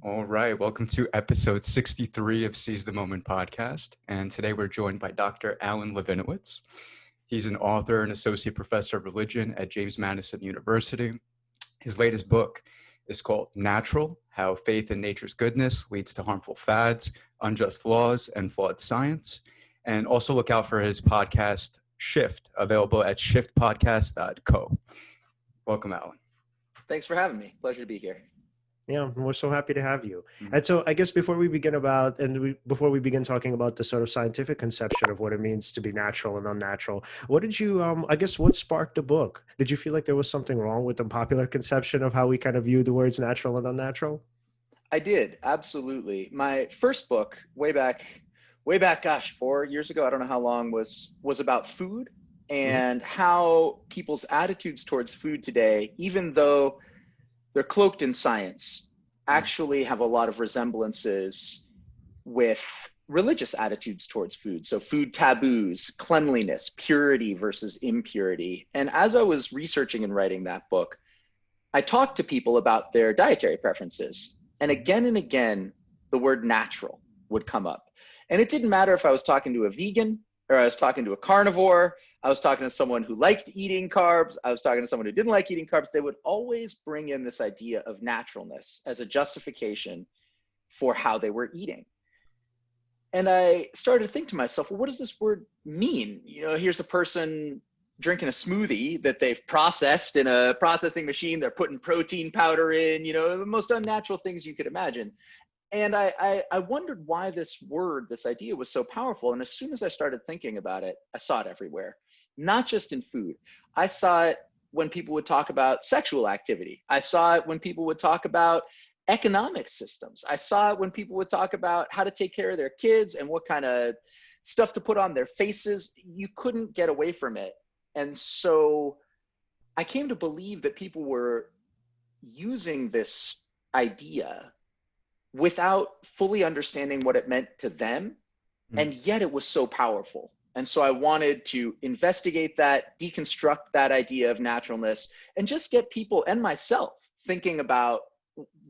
All right, welcome to episode 63 of Seize the Moment podcast. And today we're joined by Dr. Alen Levinowitz. He's an author and associate professor of religion at James Madison University. His latest book is called Natural: How Faith in Nature's Goodness Leads to Harmful Fads, Unjust Laws, and Flawed Science. And also look out for his podcast, Shift, available at shiftpodcast.co. Welcome, Alen. Thanks for having me. Pleasure to be here. Yeah, we're so happy to have you. Mhm. And so I guess before we begin talking about the sort of scientific conception of what it means to be natural and unnatural, what sparked the book? Did you feel like there was something wrong with the popular conception of how we kind of view the words natural and unnatural? I did, absolutely. My first book, way back, gosh, 4 years ago, I don't know how long, was about food and how people's attitudes towards food today, even though they're cloaked in science, actually have a lot of resemblances with religious attitudes towards food. So food taboos, cleanliness, purity versus impurity. And as I was researching and writing that book, I talked to people about their dietary preferences. And again, the word natural would come up. And it didn't matter if I was talking to a vegan or I was talking to a carnivore, I was talking to someone who liked eating carbs, I was talking to someone who didn't like eating carbs. They would always bring in this idea of naturalness as a justification for how they were eating. And I started to think to myself, well, what does this word mean? You know, here's a person drinking a smoothie that they've processed in a processing machine. They're putting protein powder in, you know, the most unnatural things you could imagine. And I wondered why this word, this idea was so powerful. And as soon as I started thinking about it, I saw it everywhere, not just in food. I saw it when people would talk about sexual activity. I saw it when people would talk about economic systems. I saw it when people would talk about how to take care of their kids and what kind of stuff to put on their faces. You couldn't get away from it. And so I came to believe that people were using this idea without fully understanding what it meant to them. And yet it was so powerful. And so I wanted to investigate that, deconstruct that idea of naturalness, and just get people and myself thinking about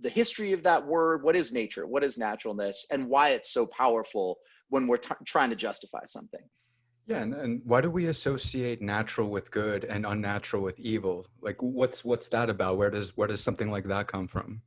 the history of that word. What is nature? What is naturalness? And why it's so powerful when we're trying to justify something. Yeah, and why do we associate natural with good and unnatural with evil? Like, what's that about? Where does something like that come from?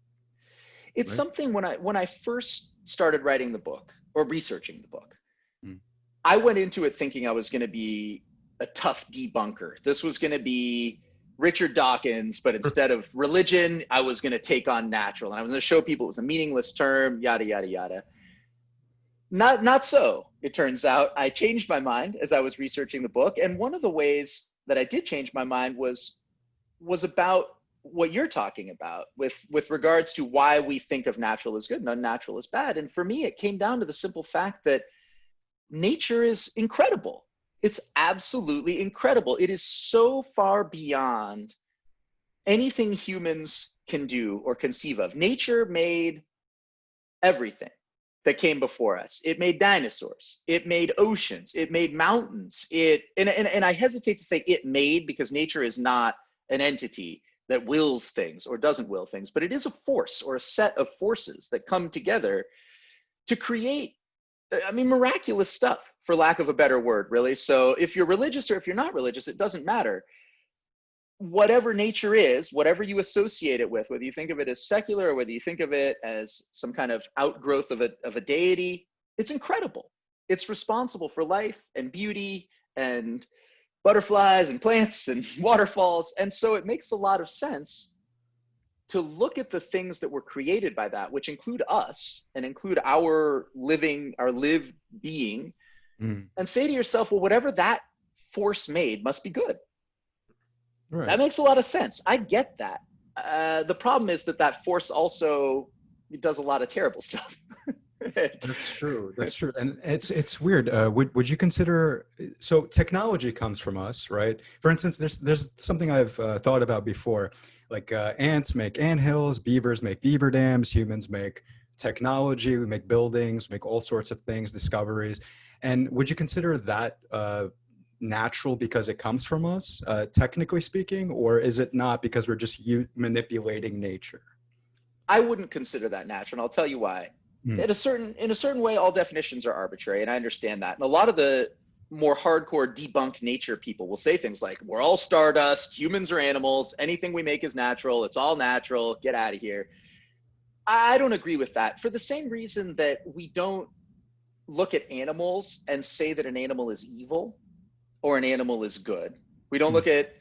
It's Right? something when I first started writing the book or researching the book, Mm. I went into it thinking I was going to be a tough debunker. This was going to be Richard Dawkins, but instead of religion, I was going to take on natural. And I was going to show people it was a meaningless term, yada, yada, yada. Not so, it turns out. I changed my mind as I was researching the book. And one of the ways that I did change my mind was about what you're talking about with regards to why we think of natural as good and unnatural as bad. And for me, it came down to the simple fact that nature is incredible. It's absolutely incredible. It is so far beyond anything humans can do or conceive of. Nature made everything that came before us. It made dinosaurs. It made oceans. It made mountains. And I hesitate to say it made, because nature is not an entity that wills things or doesn't will things, but it is a force or a set of forces that come together to create, miraculous stuff, for lack of a better word, really. So if you're religious or if you're not religious, it doesn't matter. Whatever nature is, whatever you associate it with, whether you think of it as secular or whether you think of it as some kind of outgrowth of a deity, it's incredible. It's responsible for life and beauty and butterflies and plants and waterfalls. And so it makes a lot of sense to look at the things that were created by that, which include us and include our lived being, and say to yourself, well, whatever that force made must be good. Right. That makes a lot of sense. I get that. The problem is that force also does a lot of terrible stuff. That's true. That's true. And it's weird. Would you consider, so technology comes from us, right? For instance, there's something I've thought about before, like ants make anthills, beavers make beaver dams, humans make technology, we make buildings, make all sorts of things, discoveries. And would you consider that natural because it comes from us, technically speaking, or is it not because we're just manipulating nature? I wouldn't consider that natural, and I'll tell you why. In a certain way, all definitions are arbitrary, and I understand that. And a lot of the more hardcore debunk nature people will say things like, we're all stardust, humans are animals, anything we make is natural, it's all natural, get out of here. I don't agree with that, for the same reason that we don't look at animals and say that an animal is evil or an animal is good. We don't look at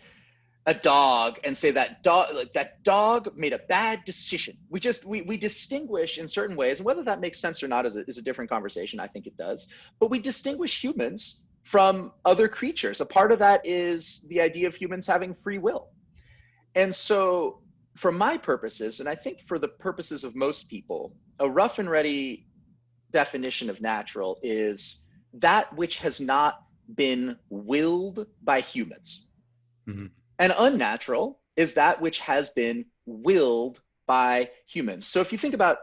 a dog and say that dog made a bad decision. We distinguish in certain ways, and whether that makes sense or not is a different conversation. I think it does, but we distinguish humans from other creatures. A part of that is the idea of humans having free will. And so for my purposes, and I think for the purposes of most people, a rough and ready definition of natural is that which has not been willed by humans. Mm-hmm. And unnatural is that which has been willed by humans. So if you think about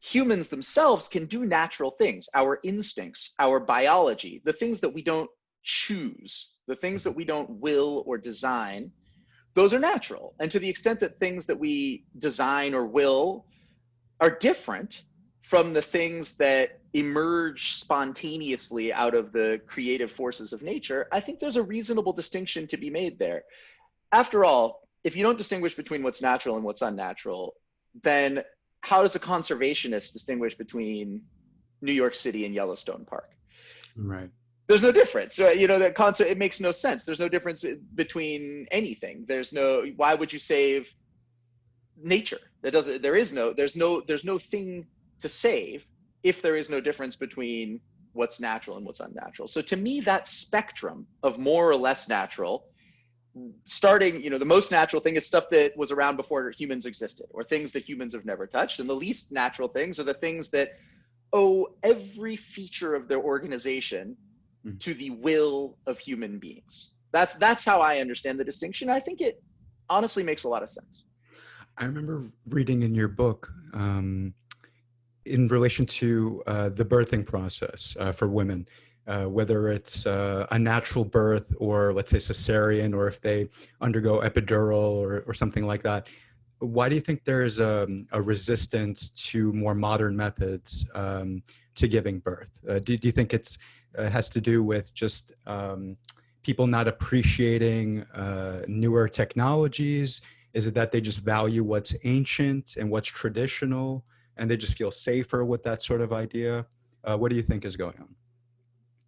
humans themselves can do natural things, our instincts, our biology, the things that we don't choose, the things that we don't will or design, those are natural. And to the extent that things that we design or will are different from the things that emerge spontaneously out of the creative forces of nature, I think there's a reasonable distinction to be made there. After all, if you don't distinguish between what's natural and what's unnatural, then how does a conservationist distinguish between New York City and Yellowstone Park? Right. There's no difference. That concept, it makes no sense. There's no difference between anything. Why would you save nature? There's no thing to save if there is no difference between what's natural and what's unnatural. So to me, that spectrum of more or less natural, starting, the most natural thing is stuff that was around before humans existed, or things that humans have never touched. And the least natural things are the things that owe every feature of their organization to the will of human beings. That's how I understand the distinction. I think it honestly makes a lot of sense. I remember reading in your book, in relation to the birthing process for women, whether it's a natural birth or, let's say, cesarean, or if they undergo epidural or something like that. Why do you think there's a resistance to more modern methods to giving birth? Do you think it has to do with just people not appreciating newer technologies? Is it that they just value what's ancient and what's traditional, and they just feel safer with that sort of idea? What do you think is going on?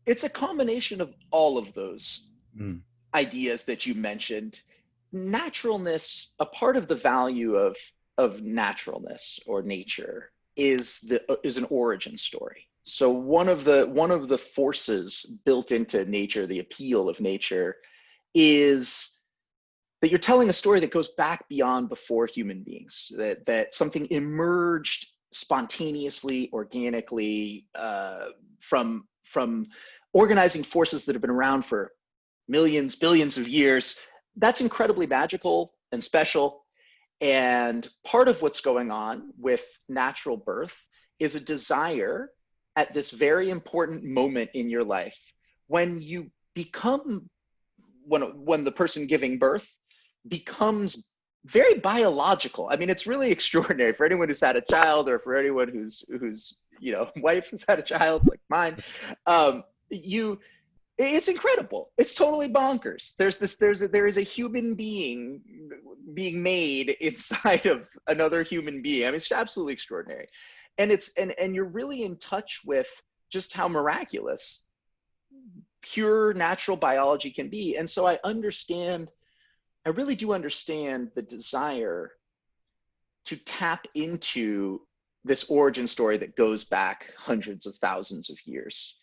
It's a combination of all of those ideas that you mentioned. Naturalness, a part of the value of naturalness or nature is an origin story. So one of the forces built into nature, the appeal of nature, is that you're telling a story that goes back beyond before human beings, that something emerged spontaneously, organically, from organizing forces that have been around for millions, billions of years. That's incredibly magical and special. And part of what's going on with natural birth is a desire at this very important moment in your life, when the person giving birth becomes very biological. I mean, it's really extraordinary for anyone who's had a child, or for anyone whose wife has had a child like mine. It's incredible. It's totally bonkers. There is a human being being made inside of another human being. I mean, it's absolutely extraordinary. And you're really in touch with just how miraculous pure natural biology can be. And so I really do understand the desire to tap into this origin story that goes back hundreds of thousands of years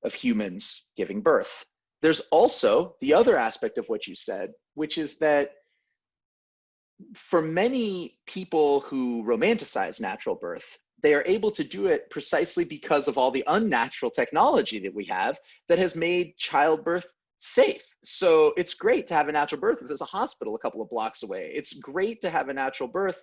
of humans giving birth. There's also the other aspect of what you said, which is that for many people who romanticize natural birth, they are able to do it precisely because of all the unnatural technology that we have that has made childbirth safe. So it's great to have a natural birth if there's a hospital a couple of blocks away. It's great to have a natural birth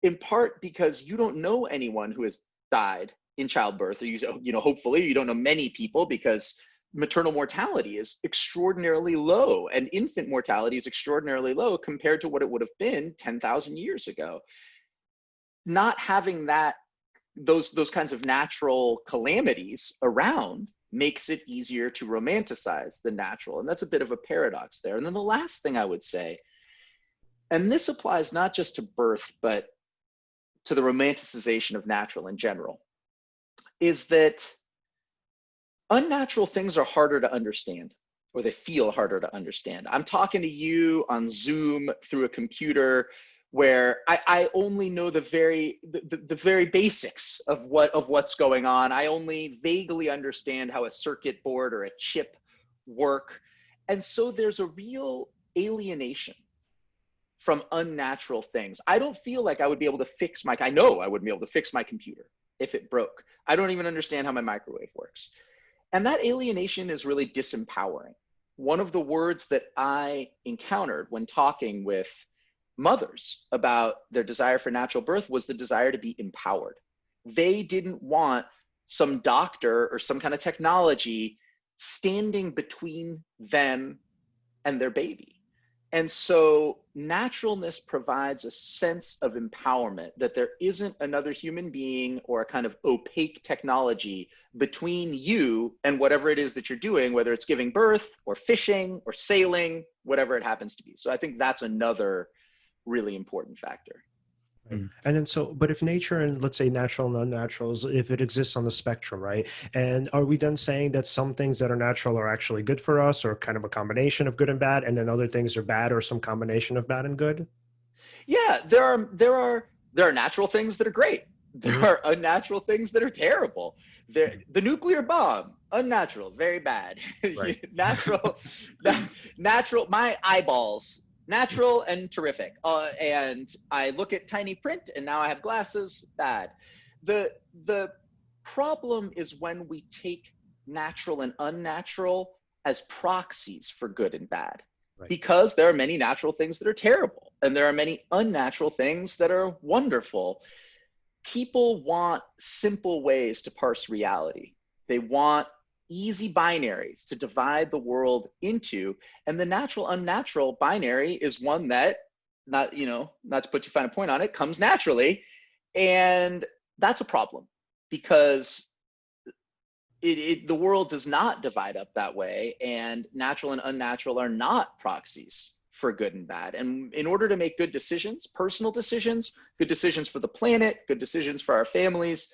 in part because you don't know anyone who has died in childbirth, or hopefully you don't know many people, because maternal mortality is extraordinarily low and infant mortality is extraordinarily low compared to what it would have been 10,000 years ago. not having those kinds of natural calamities around makes it easier to romanticize the natural. And that's a bit of a paradox there. And then the last thing I would say, and this applies not just to birth, but to the romanticization of natural in general, is that unnatural things are harder to understand, or they feel harder to understand. I'm talking to you on Zoom through a computer where I only know the very basics of what's going on. I only vaguely understand how a circuit board or a chip work. And so there's a real alienation from unnatural things. I don't feel like I would be able to I know I wouldn't be able to fix my computer if it broke. I don't even understand how my microwave works. And that alienation is really disempowering. One of the words that I encountered when talking with mothers about their desire for natural birth was the desire to be empowered. They didn't want some doctor or some kind of technology standing between them and their baby. And so naturalness provides a sense of empowerment, that there isn't another human being or a kind of opaque technology between you and whatever it is that you're doing, whether it's giving birth or fishing or sailing, whatever it happens to be. So I think that's another really important factor. Right. And then but if nature and let's say natural and unnaturals, if it exists on the spectrum, right? And are we then saying that some things that are natural are actually good for us, or kind of a combination of good and bad, and then other things are bad, or some combination of bad and good? Yeah, there are natural things that are great. There are unnatural things that are terrible. The nuclear bomb, unnatural, very bad. Right. Natural, my eyeballs, natural and terrific. And I look at tiny print and now I have glasses, bad. The problem is when we take natural and unnatural as proxies for good and bad. Right. Because there are many natural things that are terrible and there are many unnatural things that are wonderful. People want simple ways to parse reality. They want easy binaries to divide the world into, and the natural unnatural binary is one that, not to put too fine a point on it, comes naturally. And that's a problem because the world does not divide up that way, and natural and unnatural are not proxies for good and bad. And in order to make good decisions, personal decisions, good decisions for the planet, good decisions for our families,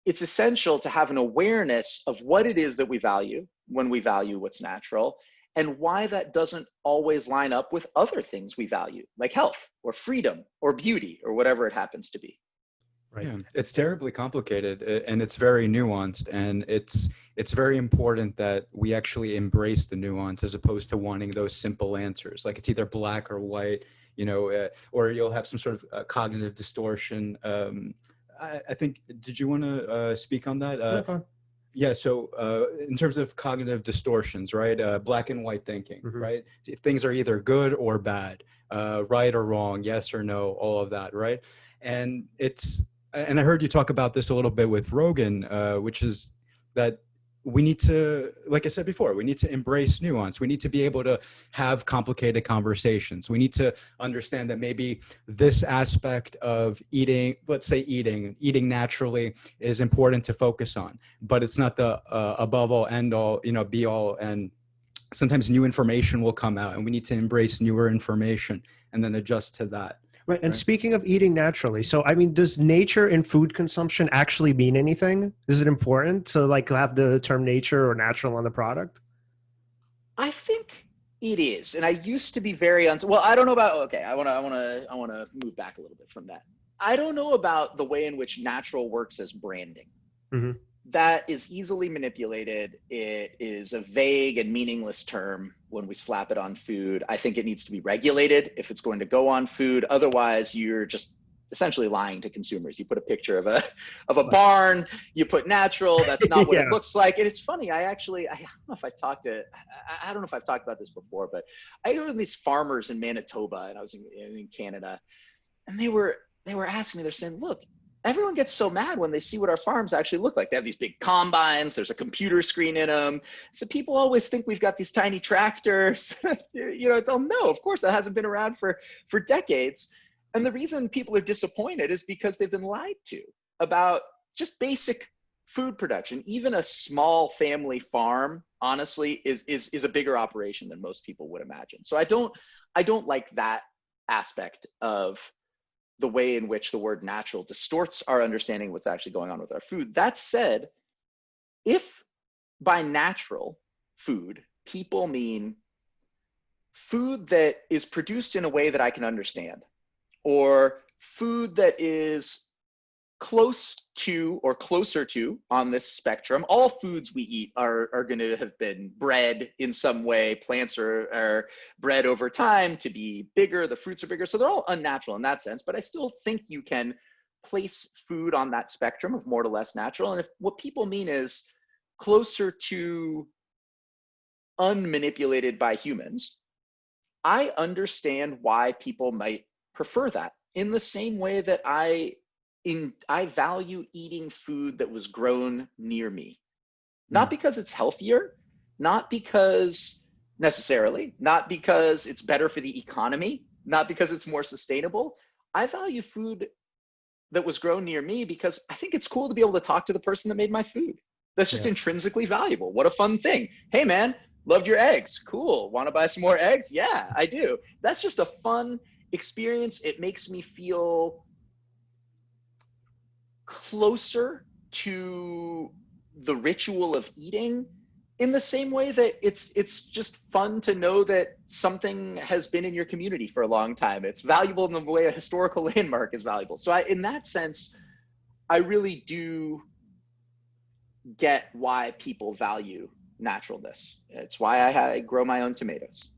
it's essential to have an awareness of what it is that we value when we value what's natural, and why that doesn't always line up with other things we value, like health or freedom or beauty or whatever it happens to be. Right. Yeah, it's terribly complicated and it's very nuanced, and it's very important that we actually embrace the nuance as opposed to wanting those simple answers. Like it's either black or white, or you'll have some sort of cognitive distortion. I think, did you want to speak on that? Yeah, so in terms of cognitive distortions, right? Black and white thinking, right? Things are either good or bad, right or wrong, yes or no, all of that, right? And I heard you talk about this a little bit with Rogan, which is that we need to, like I said before, we need to embrace nuance. We need to be able to have complicated conversations. We need to understand that maybe this aspect of eating, let's say eating naturally is important to focus on, but it's not the above all, end all, be all. And sometimes new information will come out and we need to embrace newer information and then adjust to that. Right. And speaking of eating naturally, so I mean, does nature in food consumption actually mean anything? Is it important to have the term nature or natural on the product? I think it is. And I used to be very well, I don't know about, okay, I want to move back a little bit from that. I don't know about the way in which natural works as branding. That is easily manipulated. It is a vague and meaningless term when we slap it on food. I think it needs to be regulated if it's going to go on food. Otherwise, you're just essentially lying to consumers. You put a picture of a barn, you put natural, that's not what it looks like. And it's funny, I don't know if I've talked about this before, but I go to these farmers in Manitoba, and I was in Canada, and they were asking me, they're saying, look, everyone gets so mad when they see what our farms actually look like. They have these big combines, there's a computer screen in them. So people always think we've got these tiny tractors. No, of course, that hasn't been around for decades. And the reason people are disappointed is because they've been lied to about just basic food production. Even a small family farm, honestly, is a bigger operation than most people would imagine. So I don't like that aspect of the way in which the word natural distorts our understanding of what's actually going on with our food. That said, if by natural food, people mean food that is produced in a way that I can understand, or food that is close to or closer to on this spectrum. All foods we eat are going to have been bred in some way. Plants are bred over time to be bigger. The fruits are bigger. So they're all unnatural in that sense. But I still think you can place food on that spectrum of more to less natural. And if what people mean is closer to unmanipulated by humans, I understand why people might prefer that, in the same way that I value eating food that was grown near me. Not because it's healthier, not because necessarily, not because it's better for the economy, not because it's more sustainable. I value food that was grown near me because I think it's cool to be able to talk to the person that made my food. That's just intrinsically valuable. What a fun thing. Hey man, loved your eggs. Cool. Want to buy some more eggs? Yeah, I do. That's just a fun experience. It makes me feel closer to the ritual of eating, in the same way that it's just fun to know that something has been in your community for a long time. It's valuable in the way a historical landmark is valuable. So in that sense, I really do get why people value naturalness. It's why I grow my own tomatoes.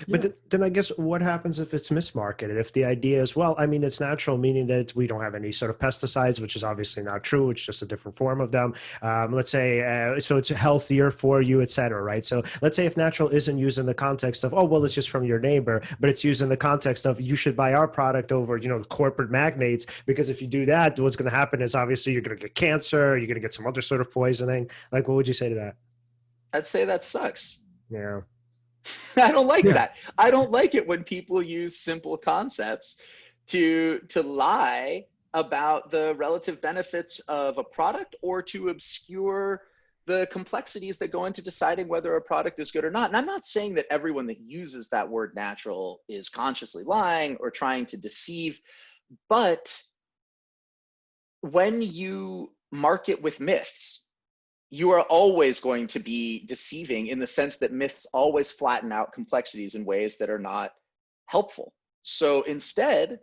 But then I guess what happens if it's mismarketed? If the idea is, well, I mean, it's natural, meaning that we don't have any sort of pesticides, which is obviously not true. It's just a different form of them. Let's say, so it's healthier for you, et cetera, right? So let's say if natural isn't used in the context of, oh, well, it's just from your neighbor, but it's used in the context of you should buy our product over, you know, the corporate magnates, because if you do that, what's going to happen is obviously you're going to get cancer, you're going to get some other sort of poisoning. Like, what would you say to that? I'd say that sucks. Yeah. I don't like that. I don't like it when people use simple concepts to lie about the relative benefits of a product, or to obscure the complexities that go into deciding whether a product is good or not. And I'm not saying that everyone that uses that word natural is consciously lying or trying to deceive, but when you market with myths, you are always going to be deceiving, in the sense that myths always flatten out complexities in ways that are not helpful. So instead,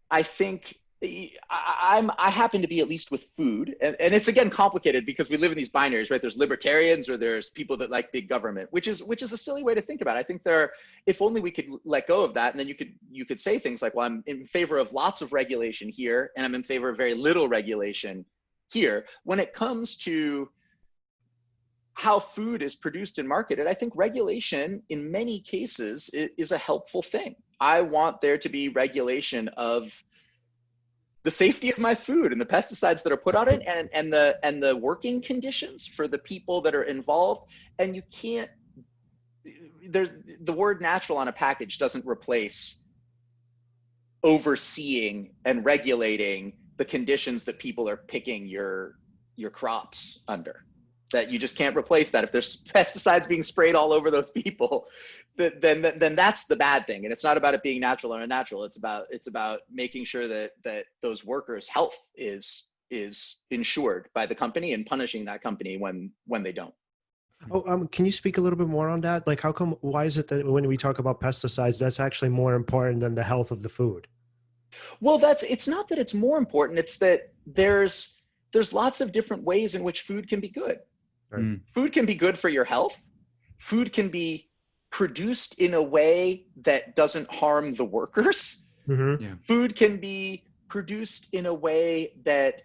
I think I happen to be, at least with food, and it's again complicated because we live in these binaries, right? There's libertarians, or there's people that like big government, which is a silly way to think about it. I think if only we could let go of that, and then you could say things like, well, I'm in favor of lots of regulation here, and I'm in favor of very little regulation here. When it comes to how food is produced and marketed, I think regulation in many cases is a helpful thing. I want there to be regulation of the safety of my food and the pesticides that are put on it, and the working conditions for the people that are involved. And you can't, the word natural on a package doesn't replace overseeing and regulating the conditions that people are picking your crops under. That you just can't replace that. If there's pesticides being sprayed all over those people, then that's the bad thing. And it's not about it being natural or unnatural. It's about making sure that those workers' health is insured by the company, and punishing that company when they don't. Oh, can you speak a little bit more on that? Like, why is it that when we talk about pesticides, that's actually more important than the health of the food? Well, it's not that it's more important. It's that there's lots of different ways in which food can be good. Right. Food can be good for your health. Food can be produced in a way that doesn't harm the workers. Mm-hmm. Yeah. Food can be produced in a way that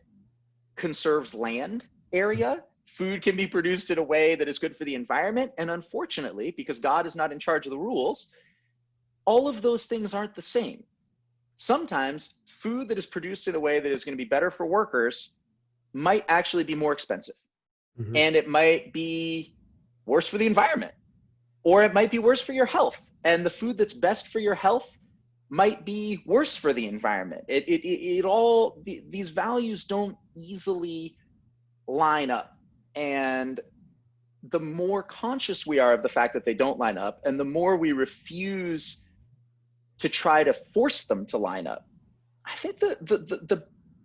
conserves land area. Food can be produced in a way that is good for the environment. And unfortunately, because God is not in charge of the rules, all of those things aren't the same. Sometimes food that is produced in a way that is going to be better for workers might actually be more expensive. Mm-hmm. And it might be worse for the environment, or it might be worse for your health. And the food that's best for your health might be worse for the environment. These values don't easily line up. And the more conscious we are of the fact that they don't line up, and the more we refuse to try to force them to line up, I think the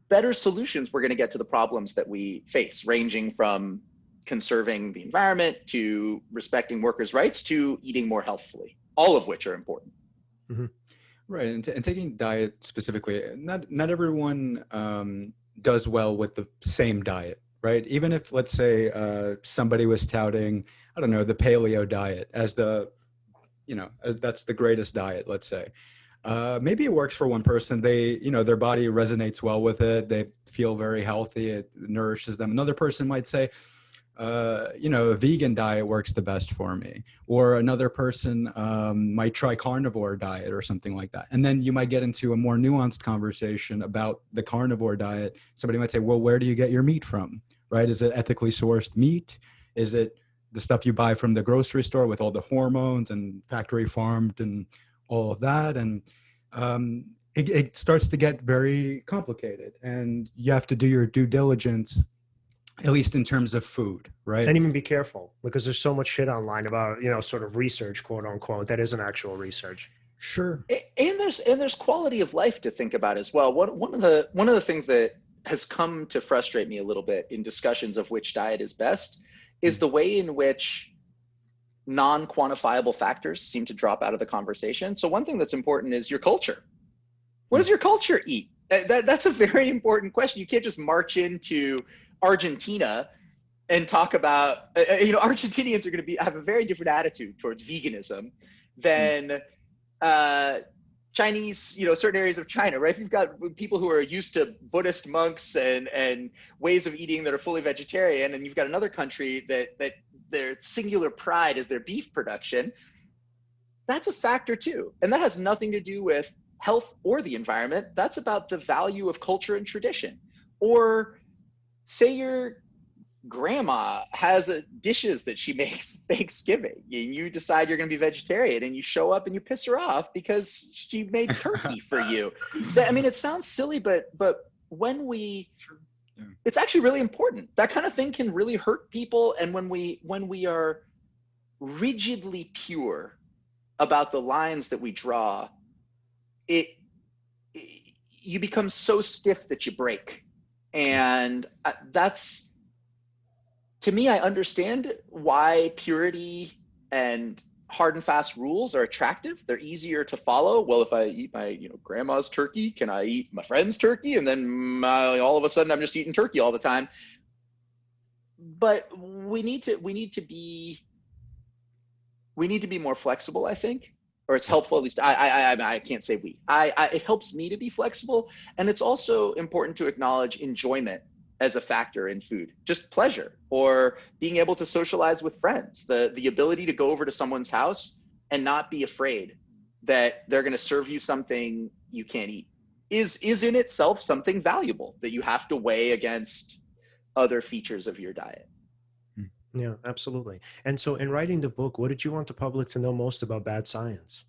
better solutions we're going to get to the problems that we face, ranging from conserving the environment to respecting workers' rights to eating more healthfully, all of which are important. Mm-hmm. Right, and taking diet specifically, not everyone does well with the same diet, right? Even if, let's say, somebody was touting, I don't know, the paleo diet as as that's the greatest diet, let's say. Maybe it works for one person. They, their body resonates well with it. They feel very healthy. It nourishes them. Another person might say, a vegan diet works the best for me. Or another person might try carnivore diet or something like that. And then you might get into a more nuanced conversation about the carnivore diet. Somebody might say, well, where do you get your meat from, right? Is it ethically sourced meat? Is it the stuff you buy from the grocery store with all the hormones and factory farmed and all of that? And it starts to get very complicated, and you have to do your due diligence, at least in terms of food, right? And even be careful, because there's so much shit online about, sort of research, quote unquote, that isn't actual research. Sure. And there's quality of life to think about as well. One of the things that has come to frustrate me a little bit in discussions of which diet is best is the way in which non-quantifiable factors seem to drop out of the conversation. So one thing that's important is your culture. What does your culture eat? That's a very important question. You can't just march into Argentina and talk about, Argentinians are going to have a very different attitude towards veganism than Chinese, certain areas of China, right? If you've got people who are used to Buddhist monks and ways of eating that are fully vegetarian, and you've got another country that their singular pride is their beef production, that's a factor too. And that has nothing to do with health or the environment. That's about the value of culture and tradition. Or say your grandma has dishes that she makes Thanksgiving, and you decide you're going to be vegetarian, and you show up and you piss her off because she made turkey for you. It sounds silly, but when it's actually really important. That kind of thing can really hurt people. And when we are rigidly pure about the lines that we draw, you become so stiff that you break. And that's, to me, I understand why purity and hard and fast rules are attractive. They're easier to follow. Well, if I eat my grandma's turkey, can I eat my friend's turkey? And then all of a sudden I'm just eating turkey all the time. But we need to be more flexible, I think. Or it's helpful, at least I can't say we. It helps me to be flexible. And it's also important to acknowledge enjoyment as a factor in food, just pleasure, or being able to socialize with friends, the ability to go over to someone's house and not be afraid that they're going to serve you something you can't eat is in itself something valuable that you have to weigh against other features of your diet. Yeah, absolutely. And so in writing the book, what did you want the public to know most about bad science?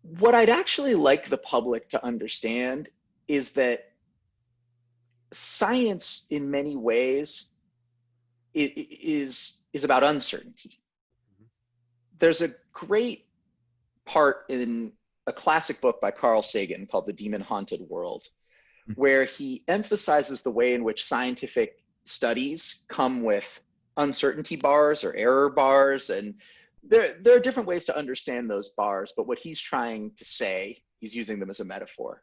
What I'd actually like the public to understand is that science in many ways is about uncertainty. There's a great part in a classic book by Carl Sagan called The Demon Haunted World, where he emphasizes the way in which scientific studies come with uncertainty bars or error bars. And there are different ways to understand those bars, but what he's trying to say, he's using them as a metaphor.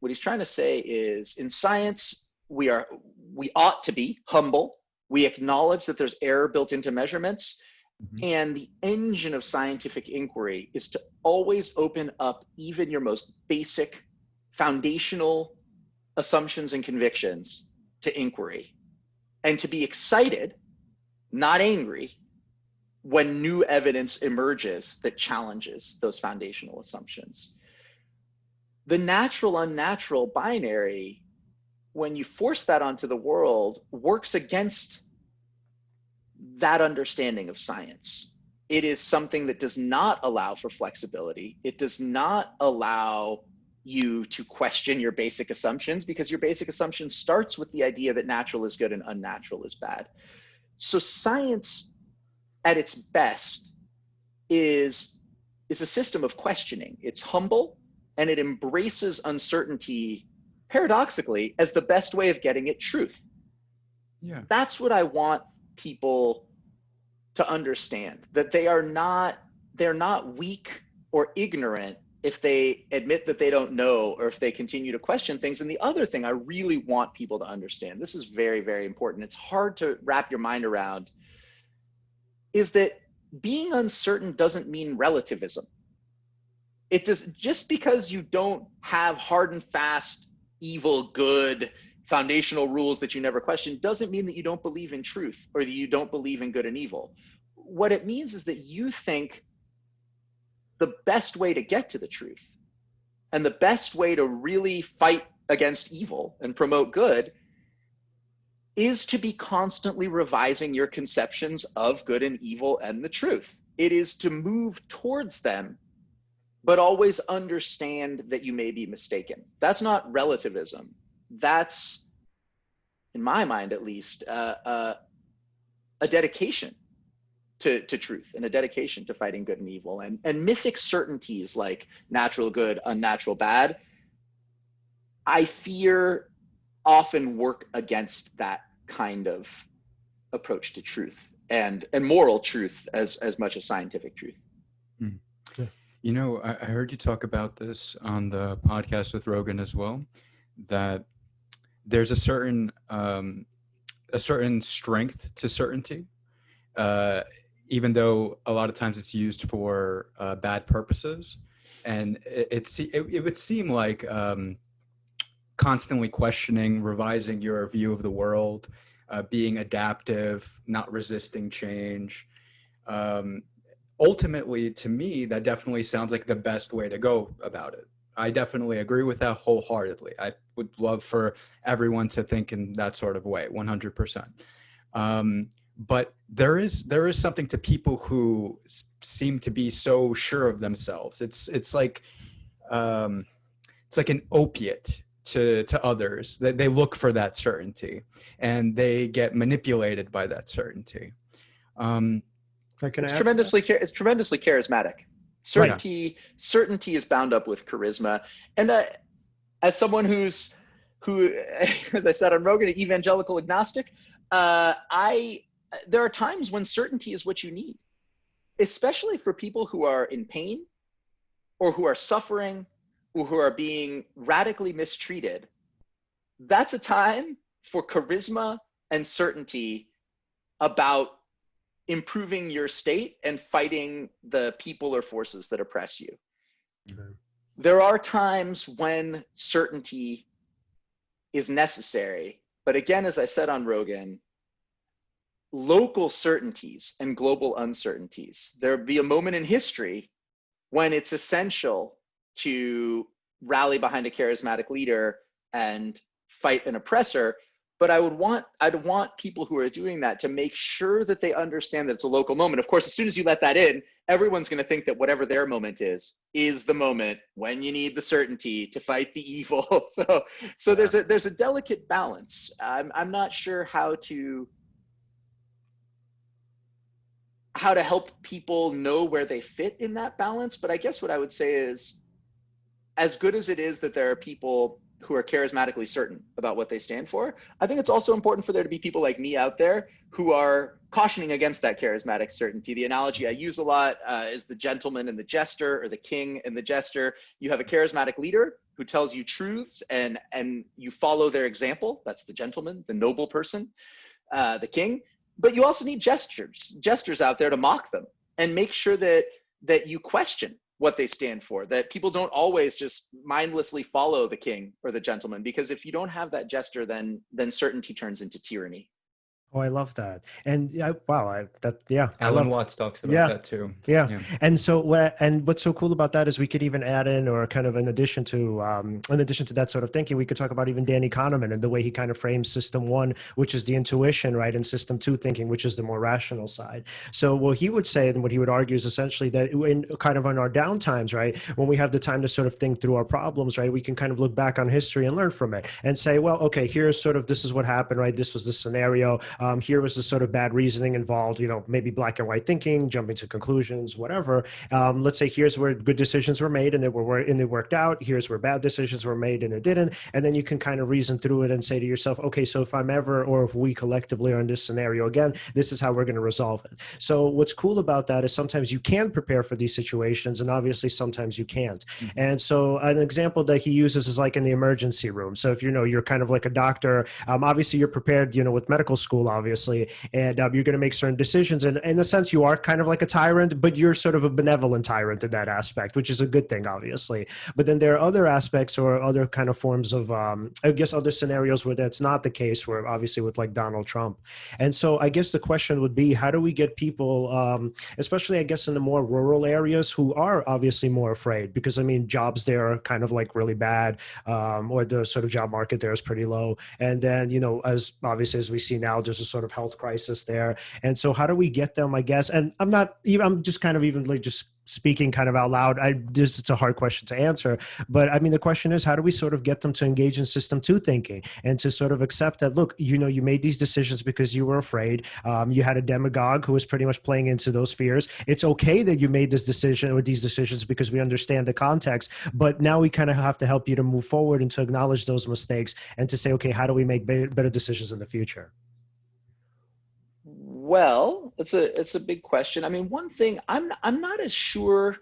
What he's trying to say is, in science, we ought to be humble. We acknowledge that there's error built into measurements. And the engine of scientific inquiry is to always open up even your most basic foundational assumptions and convictions to inquiry, and to be excited, not angry, when new evidence emerges that challenges those foundational assumptions. The natural unnatural binary, when you force that onto the world, works against that understanding of science. it is something that does not allow for flexibility. It does not allow you to question your basic assumptions, because your basic assumption starts with the idea that natural is good and unnatural is bad. So science at its best is a system of questioning. It's humble and it embraces uncertainty, paradoxically, as the best way of getting at truth. Yeah. That's what I want people to understand, that they're not weak or ignorant if they admit that they don't know, or if they continue to question things. And the other thing I really want people to understand, this is very, very important, it's hard to wrap your mind around, is that being uncertain doesn't mean relativism. It does, just because you don't have hard and fast, evil, good, foundational rules that you never question, doesn't mean that you don't believe in truth, or that you don't believe in good and evil. What it means is that you think the best way to get to the truth, and the best way to really fight against evil and promote good, is to be constantly revising your conceptions of good and evil and the truth. It is to move towards them, but always understand that you may be mistaken. That's not relativism. That's, in my mind at least, a dedication to truth, and a dedication to fighting good and evil. And mythic certainties like natural good, unnatural bad, I fear often work against that kind of approach to truth, and moral truth as much as scientific truth. Mm. You know, I heard you talk about this on the podcast with Rogan as well, that there's a certain strength to certainty, even though a lot of times it's used for bad purposes. And it would seem like constantly questioning, revising your view of the world, being adaptive, not resisting change. Ultimately, to me, that definitely sounds like the best way to go about it. I definitely agree with that wholeheartedly. I would love for everyone to think in that sort of way, 100%. But there is something to people who seem to be so sure of themselves. It's like an opiate to others. They look for that certainty, and they get manipulated by that certainty. It's tremendously charismatic. Certainty is bound up with charisma. And as someone who, as I said on Rogan, an evangelical agnostic, there are times when certainty is what you need, especially for people who are in pain, or who are suffering, or who are being radically mistreated. That's a time for charisma and certainty about improving your state and fighting the people or forces that oppress you. Okay. There are times when certainty is necessary, but again, as I said on Rogan, local certainties and global uncertainties, there'll be a moment in history when it's essential to rally behind a charismatic leader and fight an oppressor. But I'd want people who are doing that to make sure that they understand that it's a local moment. Of course, as soon as you let that in, everyone's going to think that whatever their moment is the moment when you need the certainty to fight the evil. So there's a delicate balance. I'm not sure how to help people know where they fit in that balance. But I guess what I would say is, as good as it is that there are people who are charismatically certain about what they stand for, I think it's also important for there to be people like me out there who are cautioning against that charismatic certainty. The analogy I use a lot is the gentleman and the jester, or the king and the jester. You have a charismatic leader who tells you truths, and you follow their example. That's the gentleman, the noble person, the king. But you also need jesters out there to mock them and make sure that you question what they stand for, that people don't always just mindlessly follow the king or the gentleman, because if you don't have that jester, then certainty turns into tyranny. Oh, I love that. And yeah, wow, yeah, I Alan love. Watts talks about Yeah. that too. Yeah. Yeah. And so what's so cool about that is we could even add in, or kind of in addition to that sort of thinking, we could talk about even Danny Kahneman and the way he kind of frames system one, which is the intuition, right? And system two thinking, which is the more rational side. So what he would say and what he would argue is essentially that in kind of on our downtimes, right? When we have the time to sort of think through our problems, right? We can kind of look back on history and learn from it and say, well, okay, here's sort of, this is what happened, right? This was the scenario. Here was the sort of bad reasoning involved, maybe black and white thinking, jumping to conclusions, whatever. Let's say here's where good decisions were made and it worked out. Here's where bad decisions were made and it didn't. And then you can kind of reason through it and say to yourself, okay, so if I'm ever, or if we collectively are in this scenario again, this is how we're going to resolve it. So what's cool about that is sometimes you can prepare for these situations, and obviously sometimes you can't. Mm-hmm. And so an example that he uses is like in the emergency room. So if you're kind of like a doctor, obviously you're prepared, with medical school, obviously, and you're going to make certain decisions. And in a sense, you are kind of like a tyrant, but you're sort of a benevolent tyrant in that aspect, which is a good thing, obviously. But then there are other aspects or other kind of forms of, I guess, other scenarios where that's not the case, where obviously with like Donald Trump. And so I guess the question would be, how do we get people, especially I guess in the more rural areas, who are obviously more afraid? Because I mean, jobs there are kind of like really bad, or the sort of job market there is pretty low. And then, as obviously as we see now, there's a sort of health crisis there. And so how do we get them, I guess? And I'm just kind of even like just speaking kind of out loud. It's a hard question to answer, but I mean, the question is, how do we sort of get them to engage in system two thinking and to sort of accept that, look, you made these decisions because you were afraid. You had a demagogue who was pretty much playing into those fears. It's okay that you made this decision or these decisions because we understand the context, but now we kind of have to help you to move forward and to acknowledge those mistakes and to say, okay, how do we make better decisions in the future? Well, it's a big question. I mean, one thing I'm not as sure.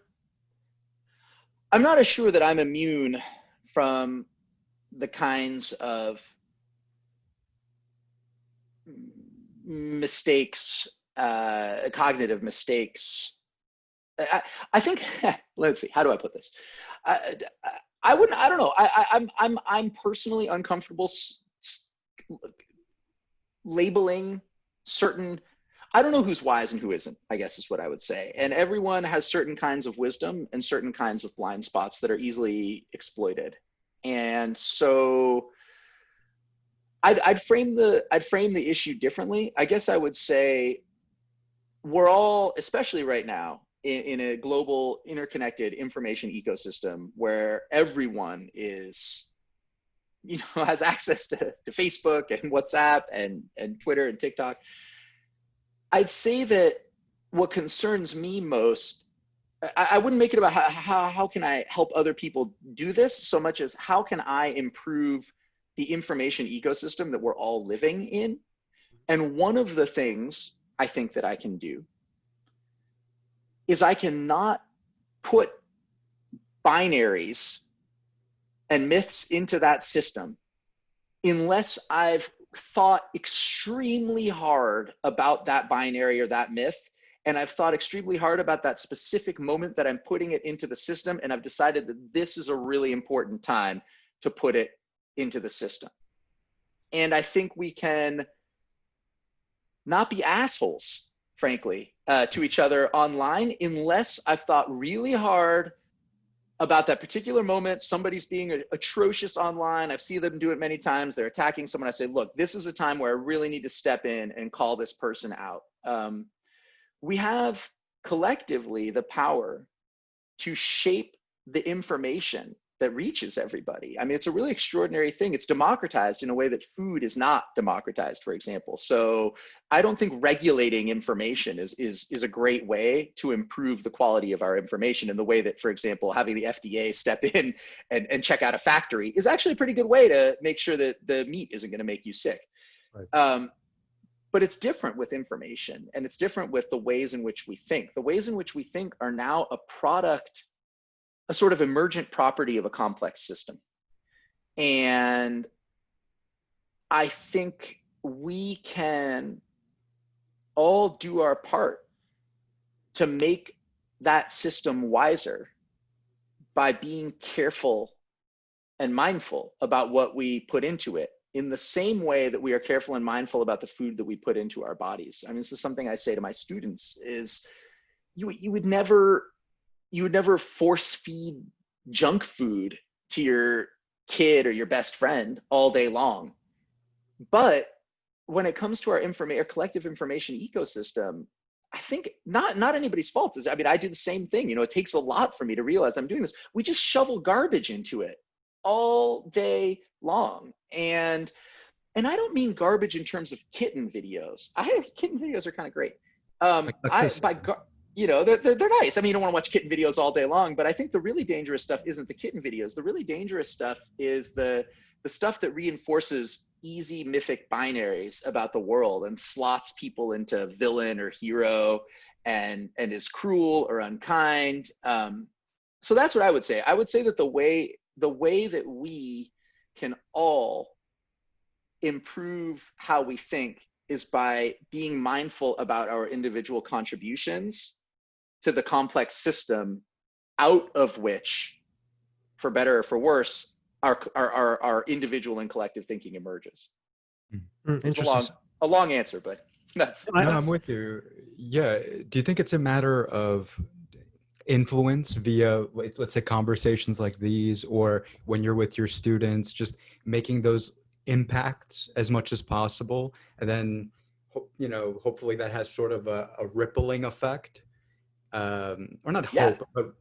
I'm not as sure that I'm immune from the kinds of mistakes, cognitive mistakes. I think. Let's see. How do I put this? I, I wouldn't. I don't know. I'm personally uncomfortable labeling certain. I don't know who's wise and who isn't, I guess is what I would say. And everyone has certain kinds of wisdom and certain kinds of blind spots that are easily exploited. And so I'd frame the issue differently. I guess I would say we're all, especially right now, in a global interconnected information ecosystem where everyone is, has access to Facebook and WhatsApp and Twitter and TikTok. I'd say that what concerns me most, I wouldn't make it about how can I help other people do this so much as how can I improve the information ecosystem that we're all living in. And one of the things I think that I can do is I cannot put binaries and myths into that system unless I've thought extremely hard about that binary or that myth, and I've thought extremely hard about that specific moment that I'm putting it into the system, and I've decided that this is a really important time to put it into the system. And I think we can not be assholes, frankly, to each other online unless I've thought really hard about that particular moment. Somebody's being atrocious online. I've seen them do it many times. They're attacking someone. I say, look, this is a time where I really need to step in and call this person out. We have collectively the power to shape the information that reaches everybody. I mean, it's a really extraordinary thing. It's democratized in a way that food is not democratized, for example. So I don't think regulating information is a great way to improve the quality of our information, in the way that, for example, having the FDA step in and check out a factory is actually a pretty good way to make sure that the meat isn't going to make you sick. Right. But it's different with information, and it's different with the ways in which we think. The ways in which we think are now a product, a sort of emergent property of a complex system. And I think we can all do our part to make that system wiser by being careful and mindful about what we put into it in the same way that we are careful and mindful about the food that we put into our bodies. I mean, this is something I say to my students is you would never force feed junk food to your kid or your best friend all day long. But when it comes to our collective information ecosystem, I think not anybody's fault. I mean, I do the same thing. You know, it takes a lot for me to realize I'm doing this. We just shovel garbage into it all day long. And I don't mean garbage in terms of kitten videos. Kitten videos are kind of great. You know, they're nice. I mean, you don't want to watch kitten videos all day long, but I think the really dangerous stuff isn't the kitten videos. The really dangerous stuff is the stuff that reinforces easy mythic binaries about the world and slots people into villain or hero and is cruel or unkind. So that's what I would say. I would say that the way that we can all improve how we think is by being mindful about our individual contributions to the complex system out of which, for better or for worse, our individual and collective thinking emerges. Interesting. A long answer, but that's. No, I'm with you. Yeah. Do you think it's a matter of influence via, let's say, conversations like these, or when you're with your students, just making those impacts as much as possible, and then, you know, hopefully that has sort of a rippling effect, or not hope, but,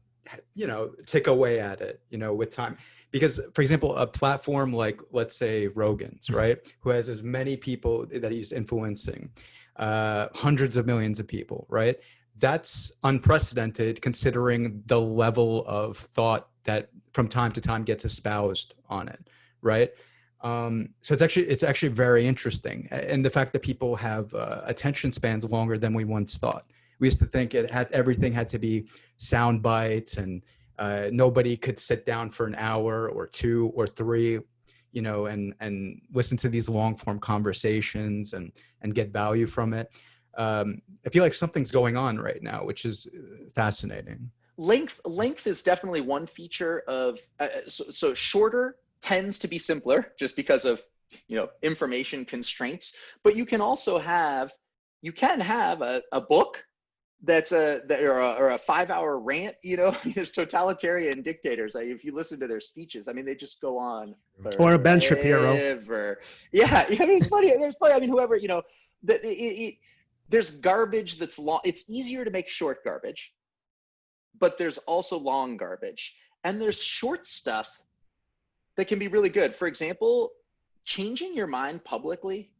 you know, tick away at it, you know, with time. Because, for example, a platform like, let's say, Rogan's, right, who has as many people that he's influencing, hundreds of millions of people, right? That's unprecedented considering the level of thought that from time to time gets espoused on it, right? So it's actually very interesting, and the fact that people have attention spans longer than we once thought. We used to think everything had to be sound bites, and nobody could sit down for an hour or two or three, you know, and listen to these long form conversations and get value from it. I feel like something's going on right now, which is fascinating. Length is definitely one feature of so shorter tends to be simpler just because of, you know, information constraints. But you can also have a book that's or a 5-hour rant. You know, there's totalitarian dictators. If you listen to their speeches, I mean, they just go on forever. Or a Ben Shapiro. Yeah, I mean, it's funny. There's funny. I mean, whoever, you know, there's garbage that's long. It's easier to make short garbage, but there's also long garbage, and there's short stuff that can be really good. For example, changing your mind publicly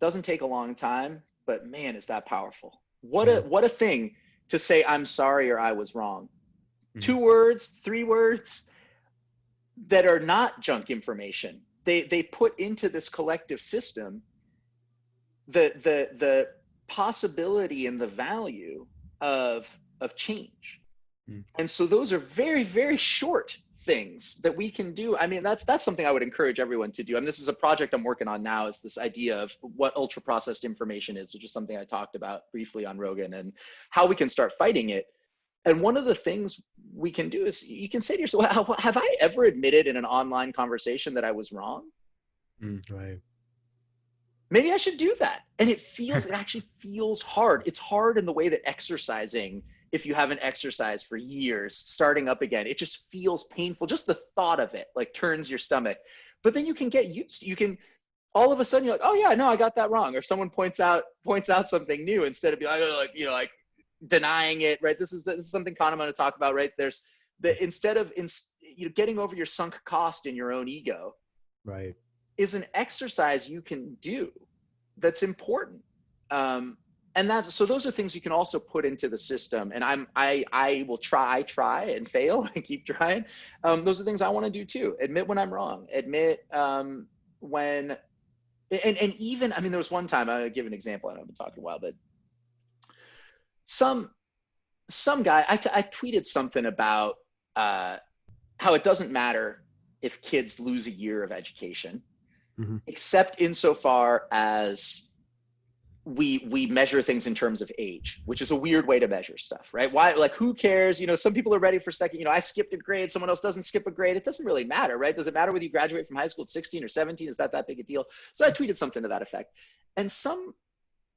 doesn't take a long time, but man, is that powerful. What a thing to say, I'm sorry, or I was wrong. 2 words, 3 words that are not junk information. They put into this collective system the possibility and the value of change. And so those are very, very short things that we can do. I mean, that's something I would encourage everyone to do. I mean, this is a project I'm working on now, is this idea of what ultra processed information is, which is something I talked about briefly on Rogan, and how we can start fighting it. And one of the things we can do is, you can say to yourself, have I ever admitted in an online conversation that I was wrong? Right. Maybe I should do that. And it actually feels hard. It's hard in the way that exercising, if you haven't exercised for years, starting up again, it just feels painful. Just the thought of it like turns your stomach. But then you can get used. You can, all of a sudden you're like, oh yeah, no, I got that wrong. Or someone points out something new, instead of being like, you know, like denying it, right? This is something Kahneman to talk about, right? There's instead of getting over your sunk cost in your own ego, right, is an exercise you can do that's important. And those are things you can also put into the system. And I will try and fail and keep trying. Those are things I want to do too. Admit when I'm wrong. Admit when, and even, I mean, there was one time, I'll give an example. I know I've been talking a while, but some guy, I tweeted something about how it doesn't matter if kids lose a year of education, except insofar as we measure things in terms of age, which is a weird way to measure stuff, right? Why, like, who cares? You know, some people are ready for second, you know, I skipped a grade, someone else doesn't skip a grade. It doesn't really matter, right? Does it matter whether you graduate from high school at 16 or 17? Is that big a deal? So I tweeted something to that effect. And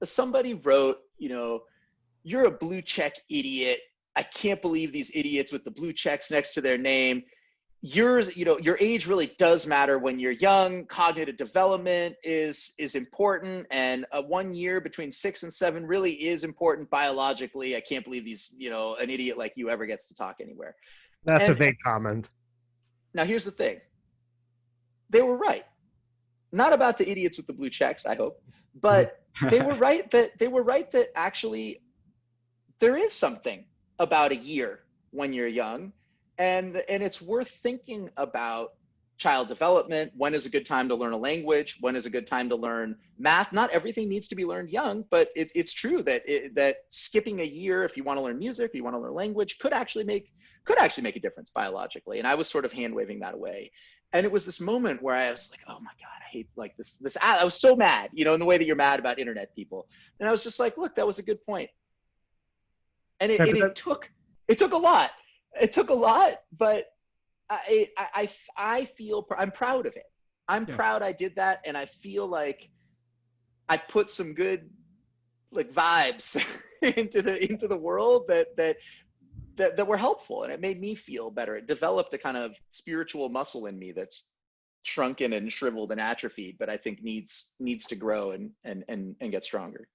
somebody wrote, you know, you're a blue check idiot. I can't believe these idiots with the blue checks next to their name. Yours, you know, your age really does matter when you're young. Cognitive development is important, and 1 year between 6 and 7 really is important biologically. I can't believe these, you know, an idiot like you ever gets to talk anywhere. That's a vague comment. Now here's the thing. They were right. Not about the idiots with the blue checks, I hope, but they were right that actually there is something about a year when you're young. And it's worth thinking about child development. When is a good time to learn a language? When is a good time to learn math? Not everything needs to be learned young, but it's true that that skipping a year, if you want to learn music, if you want to learn language, could actually make a difference biologically. And I was sort of hand waving that away. And it was this moment where I was like, oh my God, I hate like this. I was so mad, you know, in the way that you're mad about internet people. And I was just like, look, that was a good point. And it took a lot. It took a lot, but I feel I'm proud of it. I'm proud I did that, and I feel like I put some good like vibes into the world that were helpful, and it made me feel better. It developed a kind of spiritual muscle in me that's shrunken and shriveled and atrophied, but I think needs to grow and get stronger.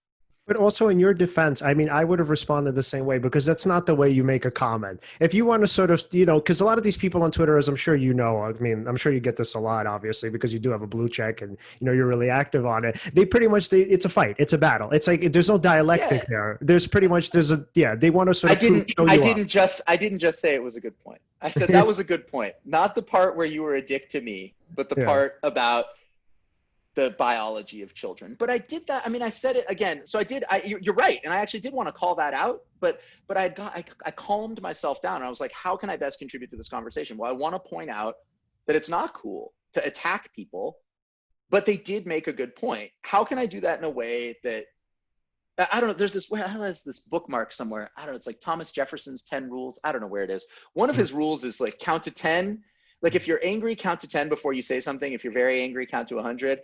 But also in your defense, I mean, I would have responded the same way, because that's not the way you make a comment. If you want to sort of, you know, because a lot of these people on Twitter, as I'm sure you know, I mean, I'm sure you get this a lot, obviously, because you do have a blue check and, you know, you're really active on it. They pretty much, it's a fight. It's a battle. It's like, there's no dialectic there. There's pretty much, they want to sort of I didn't just say it was a good point. I said that was a good point. Not the part where you were a dick to me, but the part about the biology of children. But I did that. I mean, I said it again. So you're right. And I actually did want to call that out, but I calmed myself down. I was like, how can I best contribute to this conversation? Well, I want to point out that it's not cool to attack people, but they did make a good point. How can I do that in a way that, I don't know, there's this bookmark somewhere. I don't know. It's like Thomas Jefferson's 10 rules. I don't know where it is. One of his rules is like count to 10. Like if you're angry, count to 10 before you say something. If you're very angry, count to 100.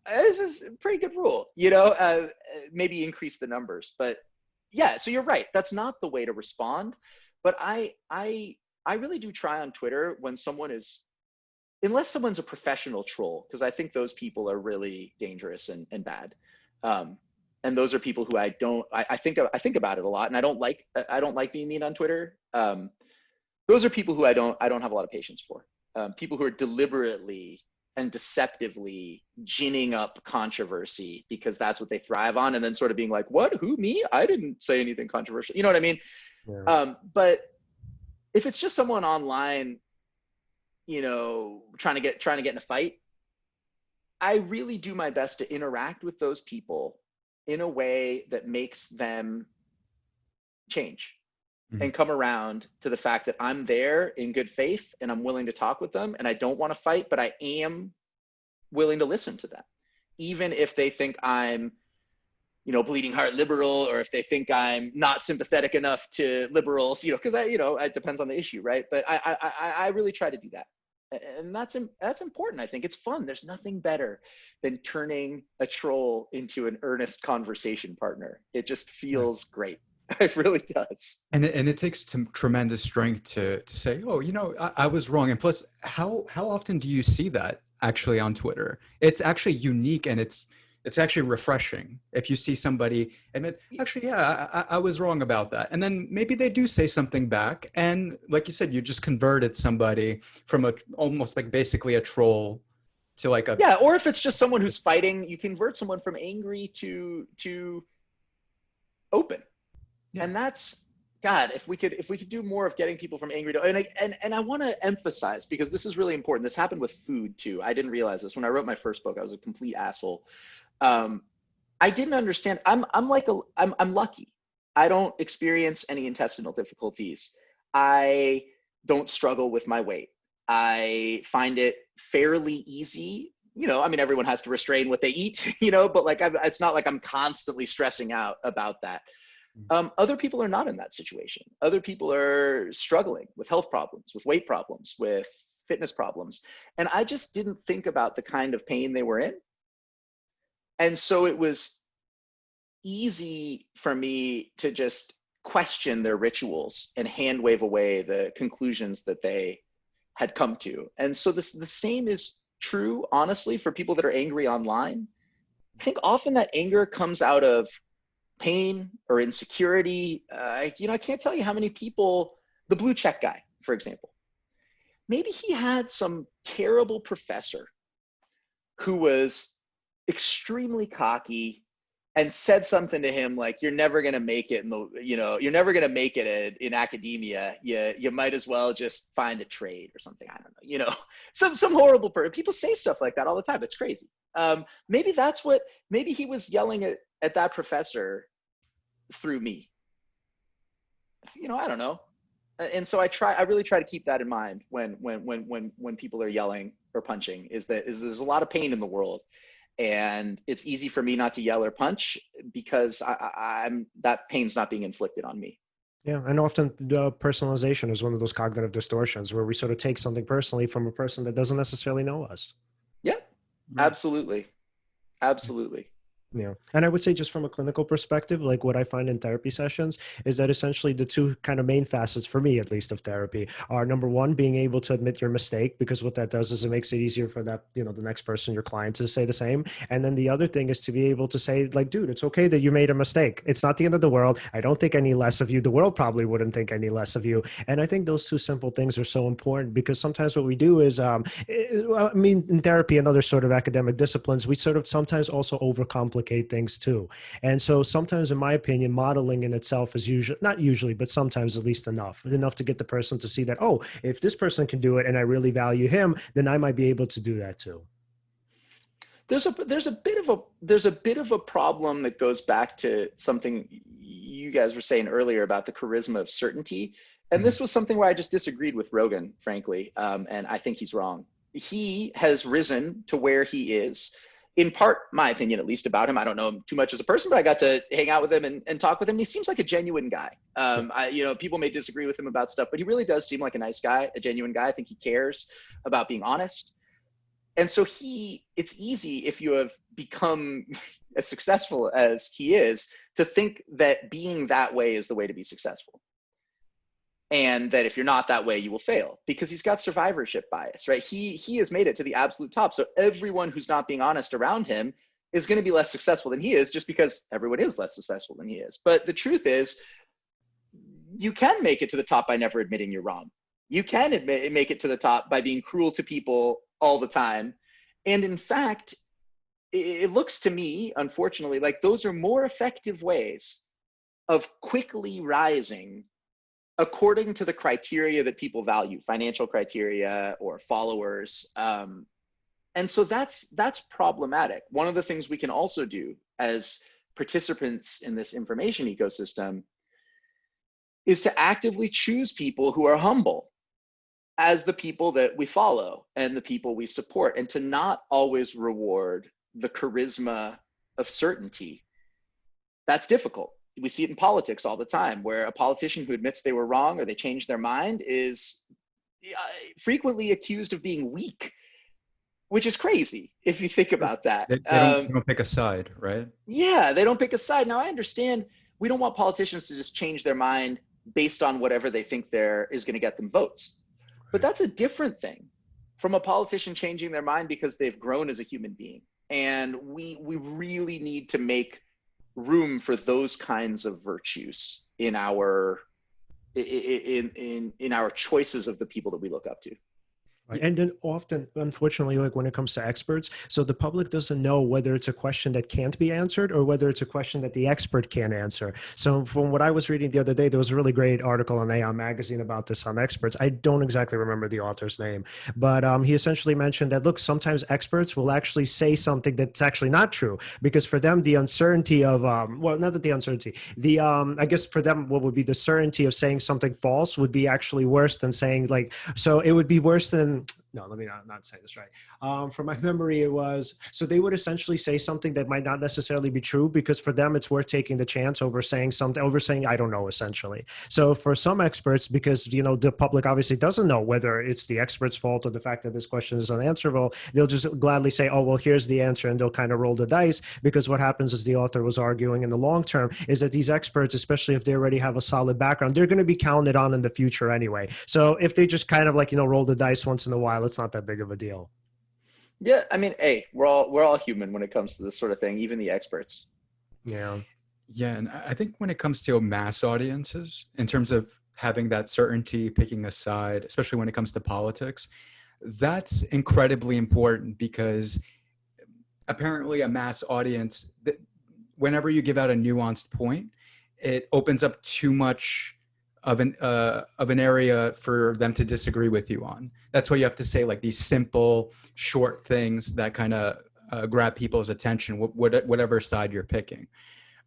This is a pretty good rule, you know, maybe increase the numbers, but yeah, so you're right. That's not the way to respond. But I really do try on Twitter when unless someone's a professional troll, because I think those people are really dangerous and bad. And those are people who I think about it a lot, and I don't like being mean on Twitter. Those are people who I don't have a lot of patience for. People who are deliberately and deceptively ginning up controversy because that's what they thrive on, and then sort of being like, what, who, me? I didn't say anything controversial. You know what I mean? Yeah. But if it's just someone online, you know, trying to get in a fight, I really do my best to interact with those people in a way that makes them change and come around to the fact that I'm there in good faith and I'm willing to talk with them, and I don't want to fight, but I am willing to listen to them, even if they think I'm, you know, bleeding heart liberal, or if they think I'm not sympathetic enough to liberals, you know, because it depends on the issue, right? But I really try to do that, and that's important. I think it's fun. There's nothing better than turning a troll into an earnest conversation partner. It just feels great. It really does. And it takes some tremendous strength to say, oh, you know, I was wrong. And plus, how often do you see that actually on Twitter? It's actually unique, and it's actually refreshing if you see somebody admit, actually, yeah, I was wrong about that. And then maybe they do say something back. And like you said, you just converted somebody from almost like basically a troll to like a... Yeah, or if it's just someone who's fighting, you convert someone from angry to open. Yeah. And that's, God, if we could do more of getting people from angry to, and I want to emphasize, because this is really important. This happened with food too. I didn't realize this when I wrote my first book. I was a complete asshole. I didn't understand. I'm lucky. I don't experience any intestinal difficulties. I don't struggle with my weight. I find it fairly easy I mean, everyone has to restrain what they eat, but like, it's not like I'm constantly stressing out about that. Other people are not in that situation. Other people are struggling with health problems, with weight problems, with fitness problems. And I just didn't think about the kind of pain they were in. And so it was easy for me to just question their rituals and hand wave away the conclusions that they had come to. And so the same is true, honestly, for people that are angry online. I think often that anger comes out of pain or insecurity. I can't tell you how many people, the blue check guy, for example, maybe he had some terrible professor who was extremely cocky and said something to him like, you're never going to make it you're never going to make it in academia. You might as well just find a trade or something. I don't know, some horrible person. People say stuff like that all the time. It's crazy. Maybe he was yelling at that professor through me. I don't know. And so I really try to keep that in mind when people are yelling or punching, is there's a lot of pain in the world. And it's easy for me not to yell or punch because I'm that pain's not being inflicted on me. Yeah, and often the personalization is one of those cognitive distortions where we sort of take something personally from a person that doesn't necessarily know us. Yeah, absolutely. Absolutely. Yeah. And I would say just from a clinical perspective, like what I find in therapy sessions is that essentially the two kind of main facets, for me at least, of therapy are, number one, being able to admit your mistake, because what that does is it makes it easier for that, the next person, your client, to say the same. And then the other thing is to be able to say, like, dude, it's okay that you made a mistake. It's not the end of the world. I don't think any less of you. The world probably wouldn't think any less of you. And I think those two simple things are so important, because sometimes what we do is, in therapy and other sort of academic disciplines, we sort of sometimes also overcomplicate things too. And so sometimes, in my opinion, modeling in itself is not usually, but sometimes at least enough to get the person to see that, oh, if this person can do it and I really value him, then I might be able to do that too. There's a bit of a problem that goes back to something you guys were saying earlier about the charisma of certainty. And this was something where I just disagreed with Rogan, frankly. And I think he's wrong. He has risen to where he is, in part, my opinion, at least, about him. I don't know him too much as a person, but I got to hang out with him and talk with him. And he seems like a genuine guy. People may disagree with him about stuff, but he really does seem like a nice guy, a genuine guy. I think he cares about being honest. And so it's easy, if you have become as successful as he is, to think that being that way is the way to be successful. And that if you're not that way, you will fail, because he's got survivorship bias, right? He has made it to the absolute top. So everyone who's not being honest around him is going to be less successful than he is, just because everyone is less successful than he is. But the truth is, you can make it to the top by never admitting you're wrong. You can make it to the top by being cruel to people all the time. And in fact, it looks to me, unfortunately, like those are more effective ways of quickly rising according to the criteria that people value, financial criteria or followers. And so that's problematic. One of the things we can also do as participants in this information ecosystem is to actively choose people who are humble as the people that we follow and the people we support, and to not always reward the charisma of certainty. That's difficult. We see it in politics all the time, where a politician who admits they were wrong or they changed their mind is frequently accused of being weak, which is crazy if you think about that. They don't pick a side, right? Yeah, they don't pick a side. Now, I understand we don't want politicians to just change their mind based on whatever they think there is going to get them votes. But that's a different thing from a politician changing their mind because they've grown as a human being. And we really need to make room for those kinds of virtues in our choices of the people that we look up to. Right. And then often, unfortunately, like when it comes to experts, so the public doesn't know whether it's a question that can't be answered or whether it's a question that the expert can't answer. So from what I was reading the other day, there was a really great article on Aeon Magazine about this on experts. I don't exactly remember the author's name, but he essentially mentioned that, look, sometimes experts will actually say something that's actually not true, because for them, the uncertainty of, well, not that the uncertainty, the, I guess for them, what would be the certainty of saying something false would be actually worse than saying, like, so it would be worse than, no, let me not say this right. From my memory, it was, so they would essentially say something that might not necessarily be true, because for them, it's worth taking the chance over saying something, over saying, I don't know, essentially. So for some experts, because, you know, the public obviously doesn't know whether it's the expert's fault or the fact that this question is unanswerable, they'll just gladly say, oh, well, here's the answer. And they'll kind of roll the dice, because what happens, as the author was arguing, in the long term, is that these experts, especially if they already have a solid background, they're going to be counted on in the future anyway. So if they just kind of like, you know, roll the dice once in a while, it's not that big of a deal. Yeah, I mean, hey, we're all human when it comes to this sort of thing, even the experts. Yeah. Yeah, and I think when it comes to mass audiences, in terms of having that certainty, picking a side, especially when it comes to politics, that's incredibly important, because apparently a mass audience, whenever you give out a nuanced point, it opens up too much of an area for them to disagree with you on. That's why you have to say like these simple, short things that kind of grab people's attention, whatever side you're picking.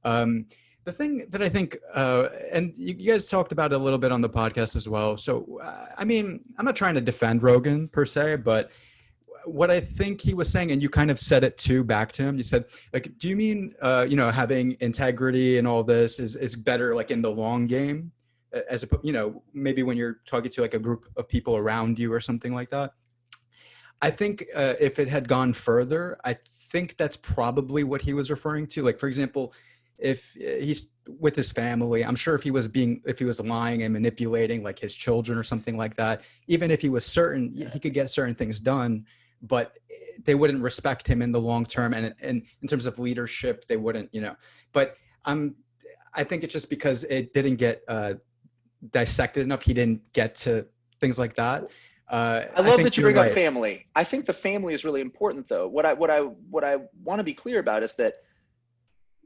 The thing that I think, and you guys talked about it a little bit on the podcast as well. So, I mean, I'm not trying to defend Rogan per se, but what I think he was saying, and you kind of said it too back to him, you said, like, do you mean, you know, having integrity and all this is better, like in the long game, as a, you know, maybe when you're talking to like a group of people around you or something like that? I think if it had gone further, I think that's probably what he was referring to. Like, for example, if he's with his family, I'm sure if he was lying and manipulating like his children or something like that, even if he was certain he could get certain things done, but they wouldn't respect him in the long term. And in terms of leadership, they wouldn't, you know, but I think it's just because it didn't get dissected enough. He didn't get to things like that. I love that you bring up family. I think the family is really important, though. What I want to be clear about is that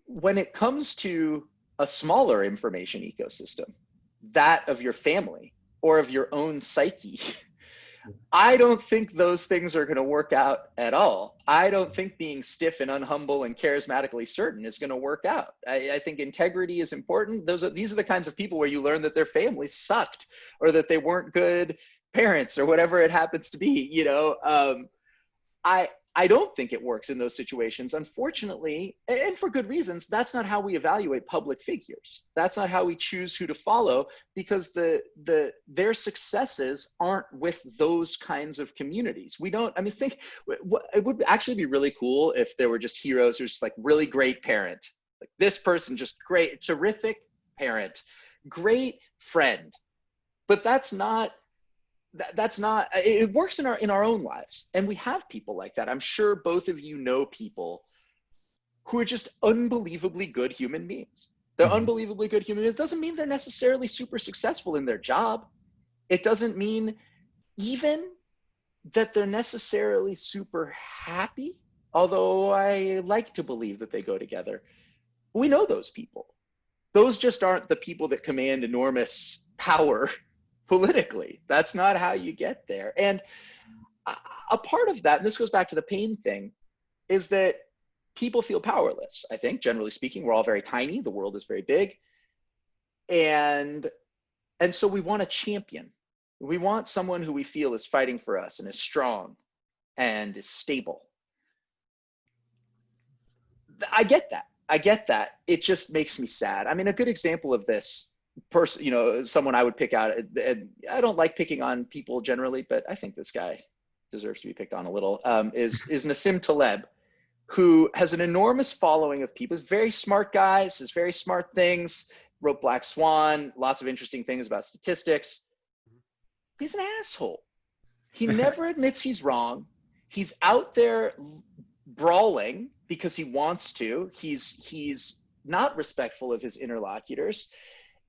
when it comes to a smaller information ecosystem, that of your family or of your own psyche, I don't think those things are going to work out at all. I don't think being stiff and unhumble and charismatically certain is going to work out. I think integrity is important. These are the kinds of people where you learn that their family sucked, or that they weren't good parents, or whatever it happens to be. You know, I don't think it works in those situations, unfortunately, and for good reasons. That's not how we evaluate public figures. That's not how we choose who to follow, because their successes aren't with those kinds of communities. We don't, I mean, it would actually be really cool if there were just heroes who's just like really great parent, like this person, just great, terrific parent, great friend. But that's not, it works in our own lives, and we have people like that. I'm sure both of you know people who are just unbelievably good human beings. They're unbelievably good human beings. It doesn't mean they're necessarily super successful in their job. It doesn't mean even that they're necessarily super happy, although I like to believe that they go together. We know those people. Those just aren't the people that command enormous power politically. That's not how you get there. And a part of that, and this goes back to the pain thing, is that people feel powerless. I think, generally speaking, we're all very tiny. The world is very big. And so we want a champion. We want someone who we feel is fighting for us and is strong and is stable. I get that. It just makes me sad. I mean, a good example of this person, you know, someone I would pick out, and I don't like picking on people generally, but I think this guy deserves to be picked on a little, is Nassim Taleb, who has an enormous following of people. He's a very smart guy, says very smart things, wrote Black Swan, lots of interesting things about statistics. He's an asshole. He never admits he's wrong. He's out there brawling because he wants to. He's not respectful of his interlocutors.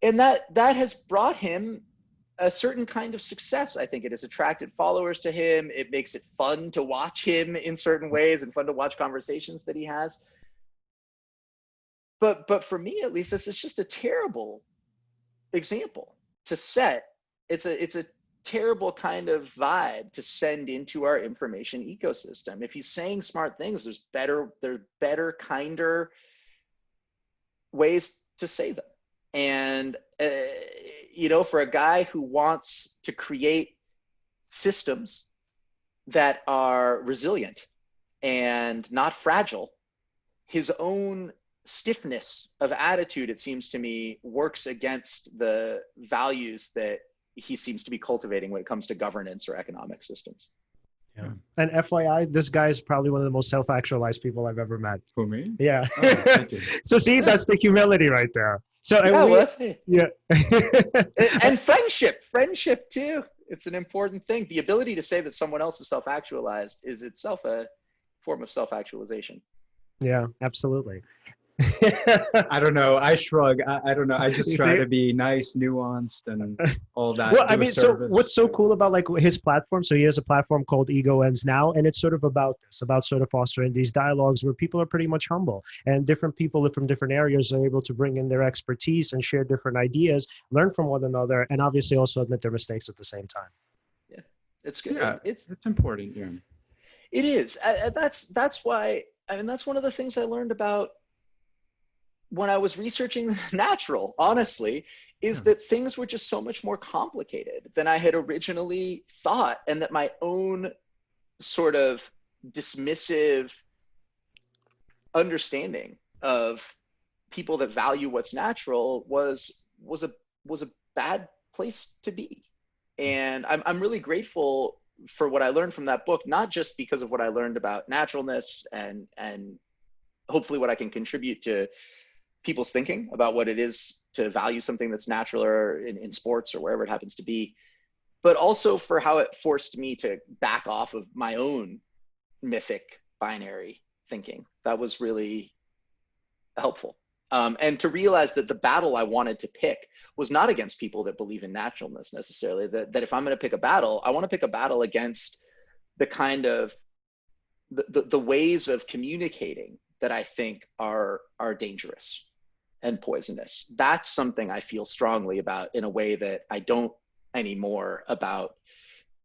And that has brought him a certain kind of success. I think it has attracted followers to him. It makes it fun to watch him in certain ways, and fun to watch conversations that he has. But for me, at least, this is just a terrible example to set. It's a terrible kind of vibe to send into our information ecosystem. If he's saying smart things, there are better, kinder ways to say them. And, you know, for a guy who wants to create systems that are resilient and not fragile, his own stiffness of attitude, it seems to me, works against the values that he seems to be cultivating when it comes to governance or economic systems. Yeah. And FYI, this guy is probably one of the most self-actualized people I've ever met. Who, me? Yeah. Oh, thank you. So see, that's the humility right there. So Yeah, well, that's, yeah. and friendship too. It's an important thing. The ability to say that someone else is self-actualized is itself a form of self-actualization. Yeah, absolutely. I don't know. I shrug. I don't know. I just try to be nice, nuanced, and all that. Well, I mean, so what's so cool about like his platform? So he has a platform called Ego Ends Now, and it's sort of about this, about sort of fostering these dialogues where people are pretty much humble, and different people from different areas are able to bring in their expertise and share different ideas, learn from one another, and obviously also admit their mistakes at the same time. Yeah, it's good. Yeah, it's important. Yeah, it is. That's why. I mean, that's one of the things I learned about when I was researching natural, honestly, is that things were just so much more complicated than I had originally thought, and that my own sort of dismissive understanding of people that value what's natural was a bad place to be. And I'm really grateful for what I learned from that book, not just because of what I learned about naturalness and hopefully what I can contribute to people's thinking about what it is to value something that's natural or in sports or wherever it happens to be, but also for how it forced me to back off of my own mythic binary thinking. That was really helpful. And to realize that the battle I wanted to pick was not against people that believe in naturalness necessarily, that if I'm going to pick a battle, I want to pick a battle against the kind of the ways of communicating that I think are dangerous and poisonous. That's something I feel strongly about in a way that I don't anymore about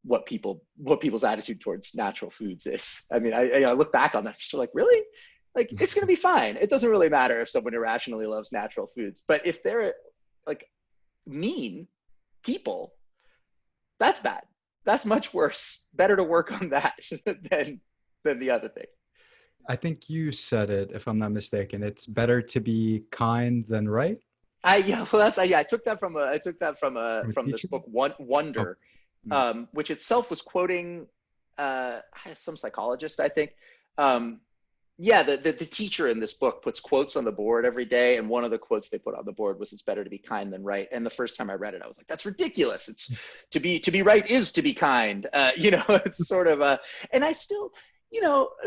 what people's attitude towards natural foods is. I mean, I look back on that, just like, really? Like, it's going to be fine. It doesn't really matter if someone irrationally loves natural foods, but if they're like mean people, that's bad. That's much worse. Better to work on that than the other thing. I think you said it, if I'm not mistaken. It's better to be kind than right. I took that from this book, Wonder, which itself was quoting some psychologist, I think. The teacher in this book puts quotes on the board every day, and one of the quotes they put on the board was, "It's better to be kind than right." And the first time I read it, I was like, "That's ridiculous! It's to be right is to be kind." It's sort of and I still.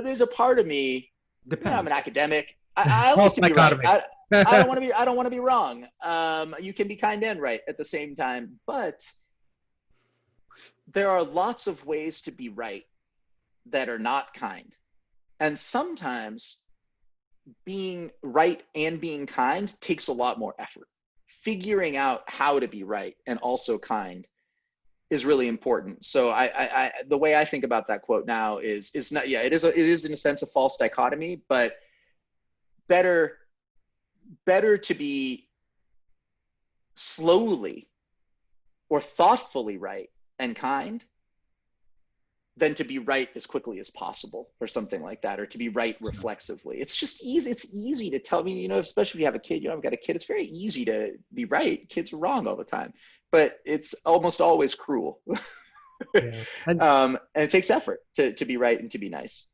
There's a part of me. I'm an academic. I like to be right. I don't want to be wrong. You can be kind and right at the same time, but there are lots of ways to be right that are not kind, and sometimes being right and being kind takes a lot more effort. Figuring out how to be right and also kind is really important. So I the way I think about that quote now is not, it is in a sense a false dichotomy, but better to be slowly or thoughtfully right and kind than to be right as quickly as possible or something like that, or to be right reflexively. It's just easy. It's easy to tell me, especially if you have a kid, I've got a kid, it's very easy to be right. Kids are wrong all the time, but it's almost always cruel. Yeah. And it takes effort to be right and to be nice.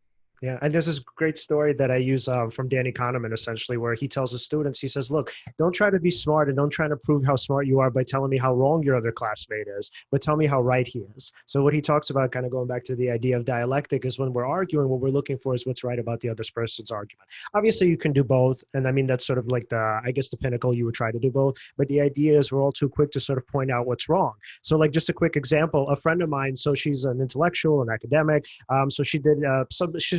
Yeah, and there's this great story that I use from Danny Kahneman, essentially, where he tells his students, he says, look, don't try to be smart and don't try to prove how smart you are by telling me how wrong your other classmate is, but tell me how right he is. So what he talks about, kind of going back to the idea of dialectic, is when we're arguing, what we're looking for is what's right about the other person's argument. Obviously, you can do both, and I mean, that's sort of like the pinnacle. You would try to do both, but the idea is we're all too quick to sort of point out what's wrong. So like just a quick example, a friend of mine, so she's an intellectual, an academic, so she did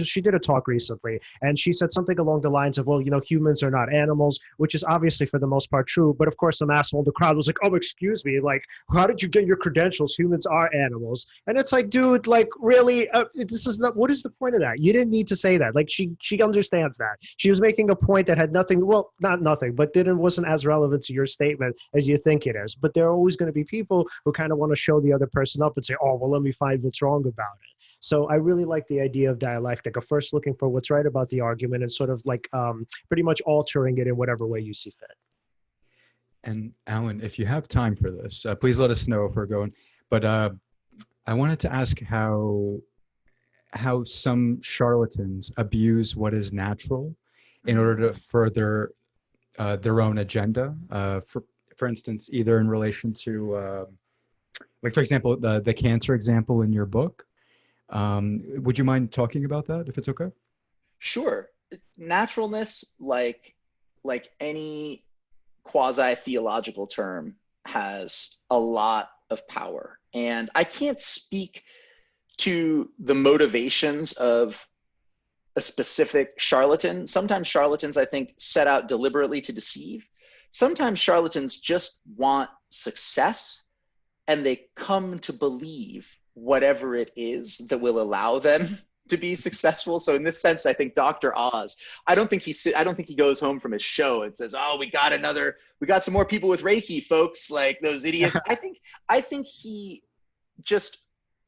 she did a talk recently, and she said something along the lines of, well, humans are not animals, which is obviously for the most part true, but of course some asshole in the crowd was like, oh, excuse me, like, how did you get your credentials? Humans are animals. And it's like, dude, like, really, this is not, what is the point of that? You didn't need to say that. Like, she understands that. She was making a point that had nothing, well, not nothing, but wasn't as relevant to your statement as you think it is. But there are always going to be people who kind of want to show the other person up and say, oh, well, let me find what's wrong about it. So I really like the idea of dialectic, of first looking for what's right about the argument and sort of like pretty much altering it in whatever way you see fit. And Alan, if you have time for this, please let us know if we're going. But I wanted to ask how some charlatans abuse what is natural in order to further their own agenda. For instance, either in relation to, like for example, the cancer example in your book. Would you mind talking about that, if it's okay? Sure. Naturalness, like any quasi-theological term, has a lot of power. And I can't speak to the motivations of a specific charlatan. Sometimes charlatans, I think, set out deliberately to deceive. Sometimes charlatans just want success, and they come to believe whatever it is that will allow them to be successful. So in this sense, I think Dr. Oz, I don't think he goes home from his show and says, "Oh, we got some more people with Reiki, folks, like those idiots." I think he just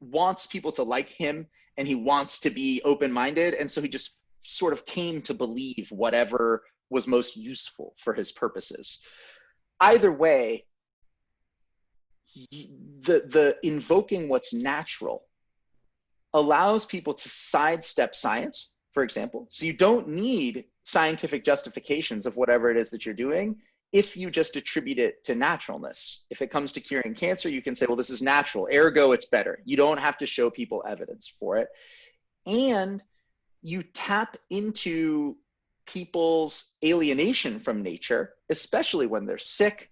wants people to like him, and he wants to be open-minded. And so he just sort of came to believe whatever was most useful for his purposes. Either way, the invoking what's natural allows people to sidestep science, for example. So you don't need scientific justifications of whatever it is that you're doing if you just attribute it to naturalness. If it comes to curing cancer, you can say, well, this is natural, ergo it's better. You don't have to show people evidence for it. And you tap into people's alienation from nature, especially when they're sick.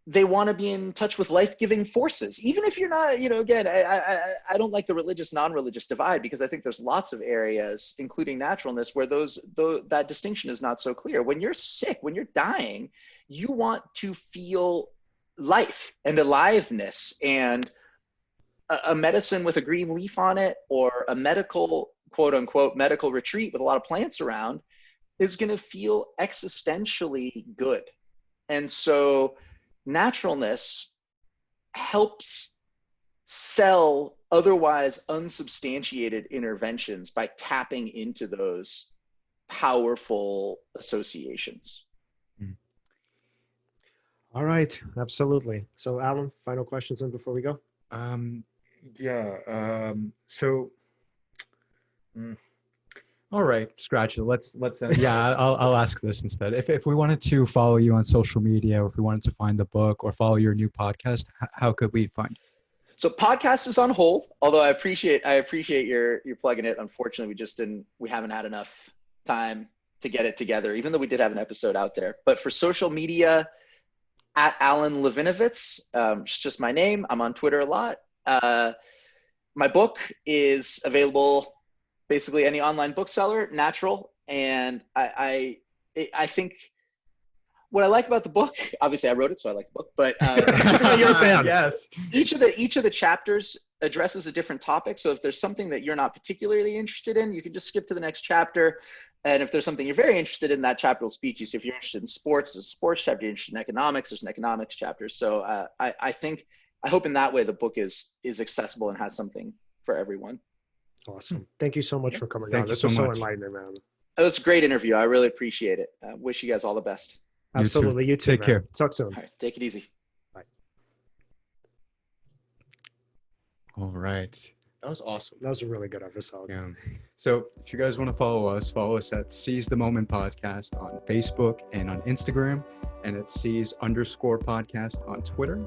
They want to be in touch with life-giving forces, even if you're not, again, I don't like the religious, non-religious divide, because I think there's lots of areas, including naturalness, where that distinction is not so clear. When you're sick, when you're dying, you want to feel life and aliveness, and a medicine with a green leaf on it, or a medical, quote unquote, medical retreat with a lot of plants around is going to feel existentially good. And so naturalness helps sell otherwise unsubstantiated interventions by tapping into those powerful associations. All right, absolutely. So Alan, final questions in before we go? All right, scratch it. Let's yeah, I'll ask this instead. If we wanted to follow you on social media, or if we wanted to find the book or follow your new podcast, how could we find you? So podcast is on hold, although I appreciate your plugging it. Unfortunately, we haven't had enough time to get it together, even though we did have an episode out there. But for social media, at Alen Levinovitz, it's just my name. I'm on Twitter a lot. My book is available basically any online bookseller, natural. And I think what I like about the book, obviously I wrote it, so I like the book, but you're a fan. Yes. Each of the chapters addresses a different topic. So if there's something that you're not particularly interested in, you can just skip to the next chapter. And if there's something you're very interested in, that chapter will speak to you. So if you're interested in sports, there's a sports chapter. If you're interested in economics, there's an economics chapter. So I hope in that way the book is accessible and has something for everyone. Awesome. Thank you so much for coming on. This was so much. enlightening, man. It was a great interview. I really appreciate it. Wish you guys all the best. Absolutely. You too. Take care. Talk soon. All right. Take it easy. Bye. All right. That was awesome. That was a really good episode. Yeah. So if you guys want to follow us at Seize the Moment Podcast on Facebook and on Instagram, and at Seize_podcast on Twitter.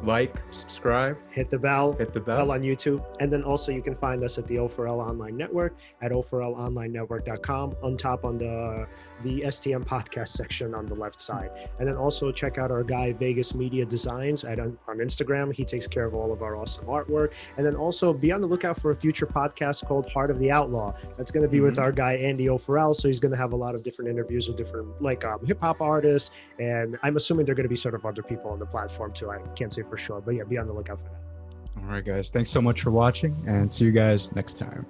Like, subscribe, hit the bell on YouTube. And then also you can find us at the O4L Online Network at O4LOnlineNetwork.com, on top on the STM podcast section on the left side. And then also check out our guy Vegas Media Designs on Instagram. He takes care of all of our awesome artwork. And then also be on the lookout for a future podcast called Heart of the Outlaw. That's going to be with our guy Andy O4L. So he's going to have a lot of different interviews with different hip hop artists. And I'm assuming they're going to be sort of other people on the platform too. I can't say for sure, but yeah, be on the lookout for that. All right, guys. Thanks so much for watching, and see you guys next time.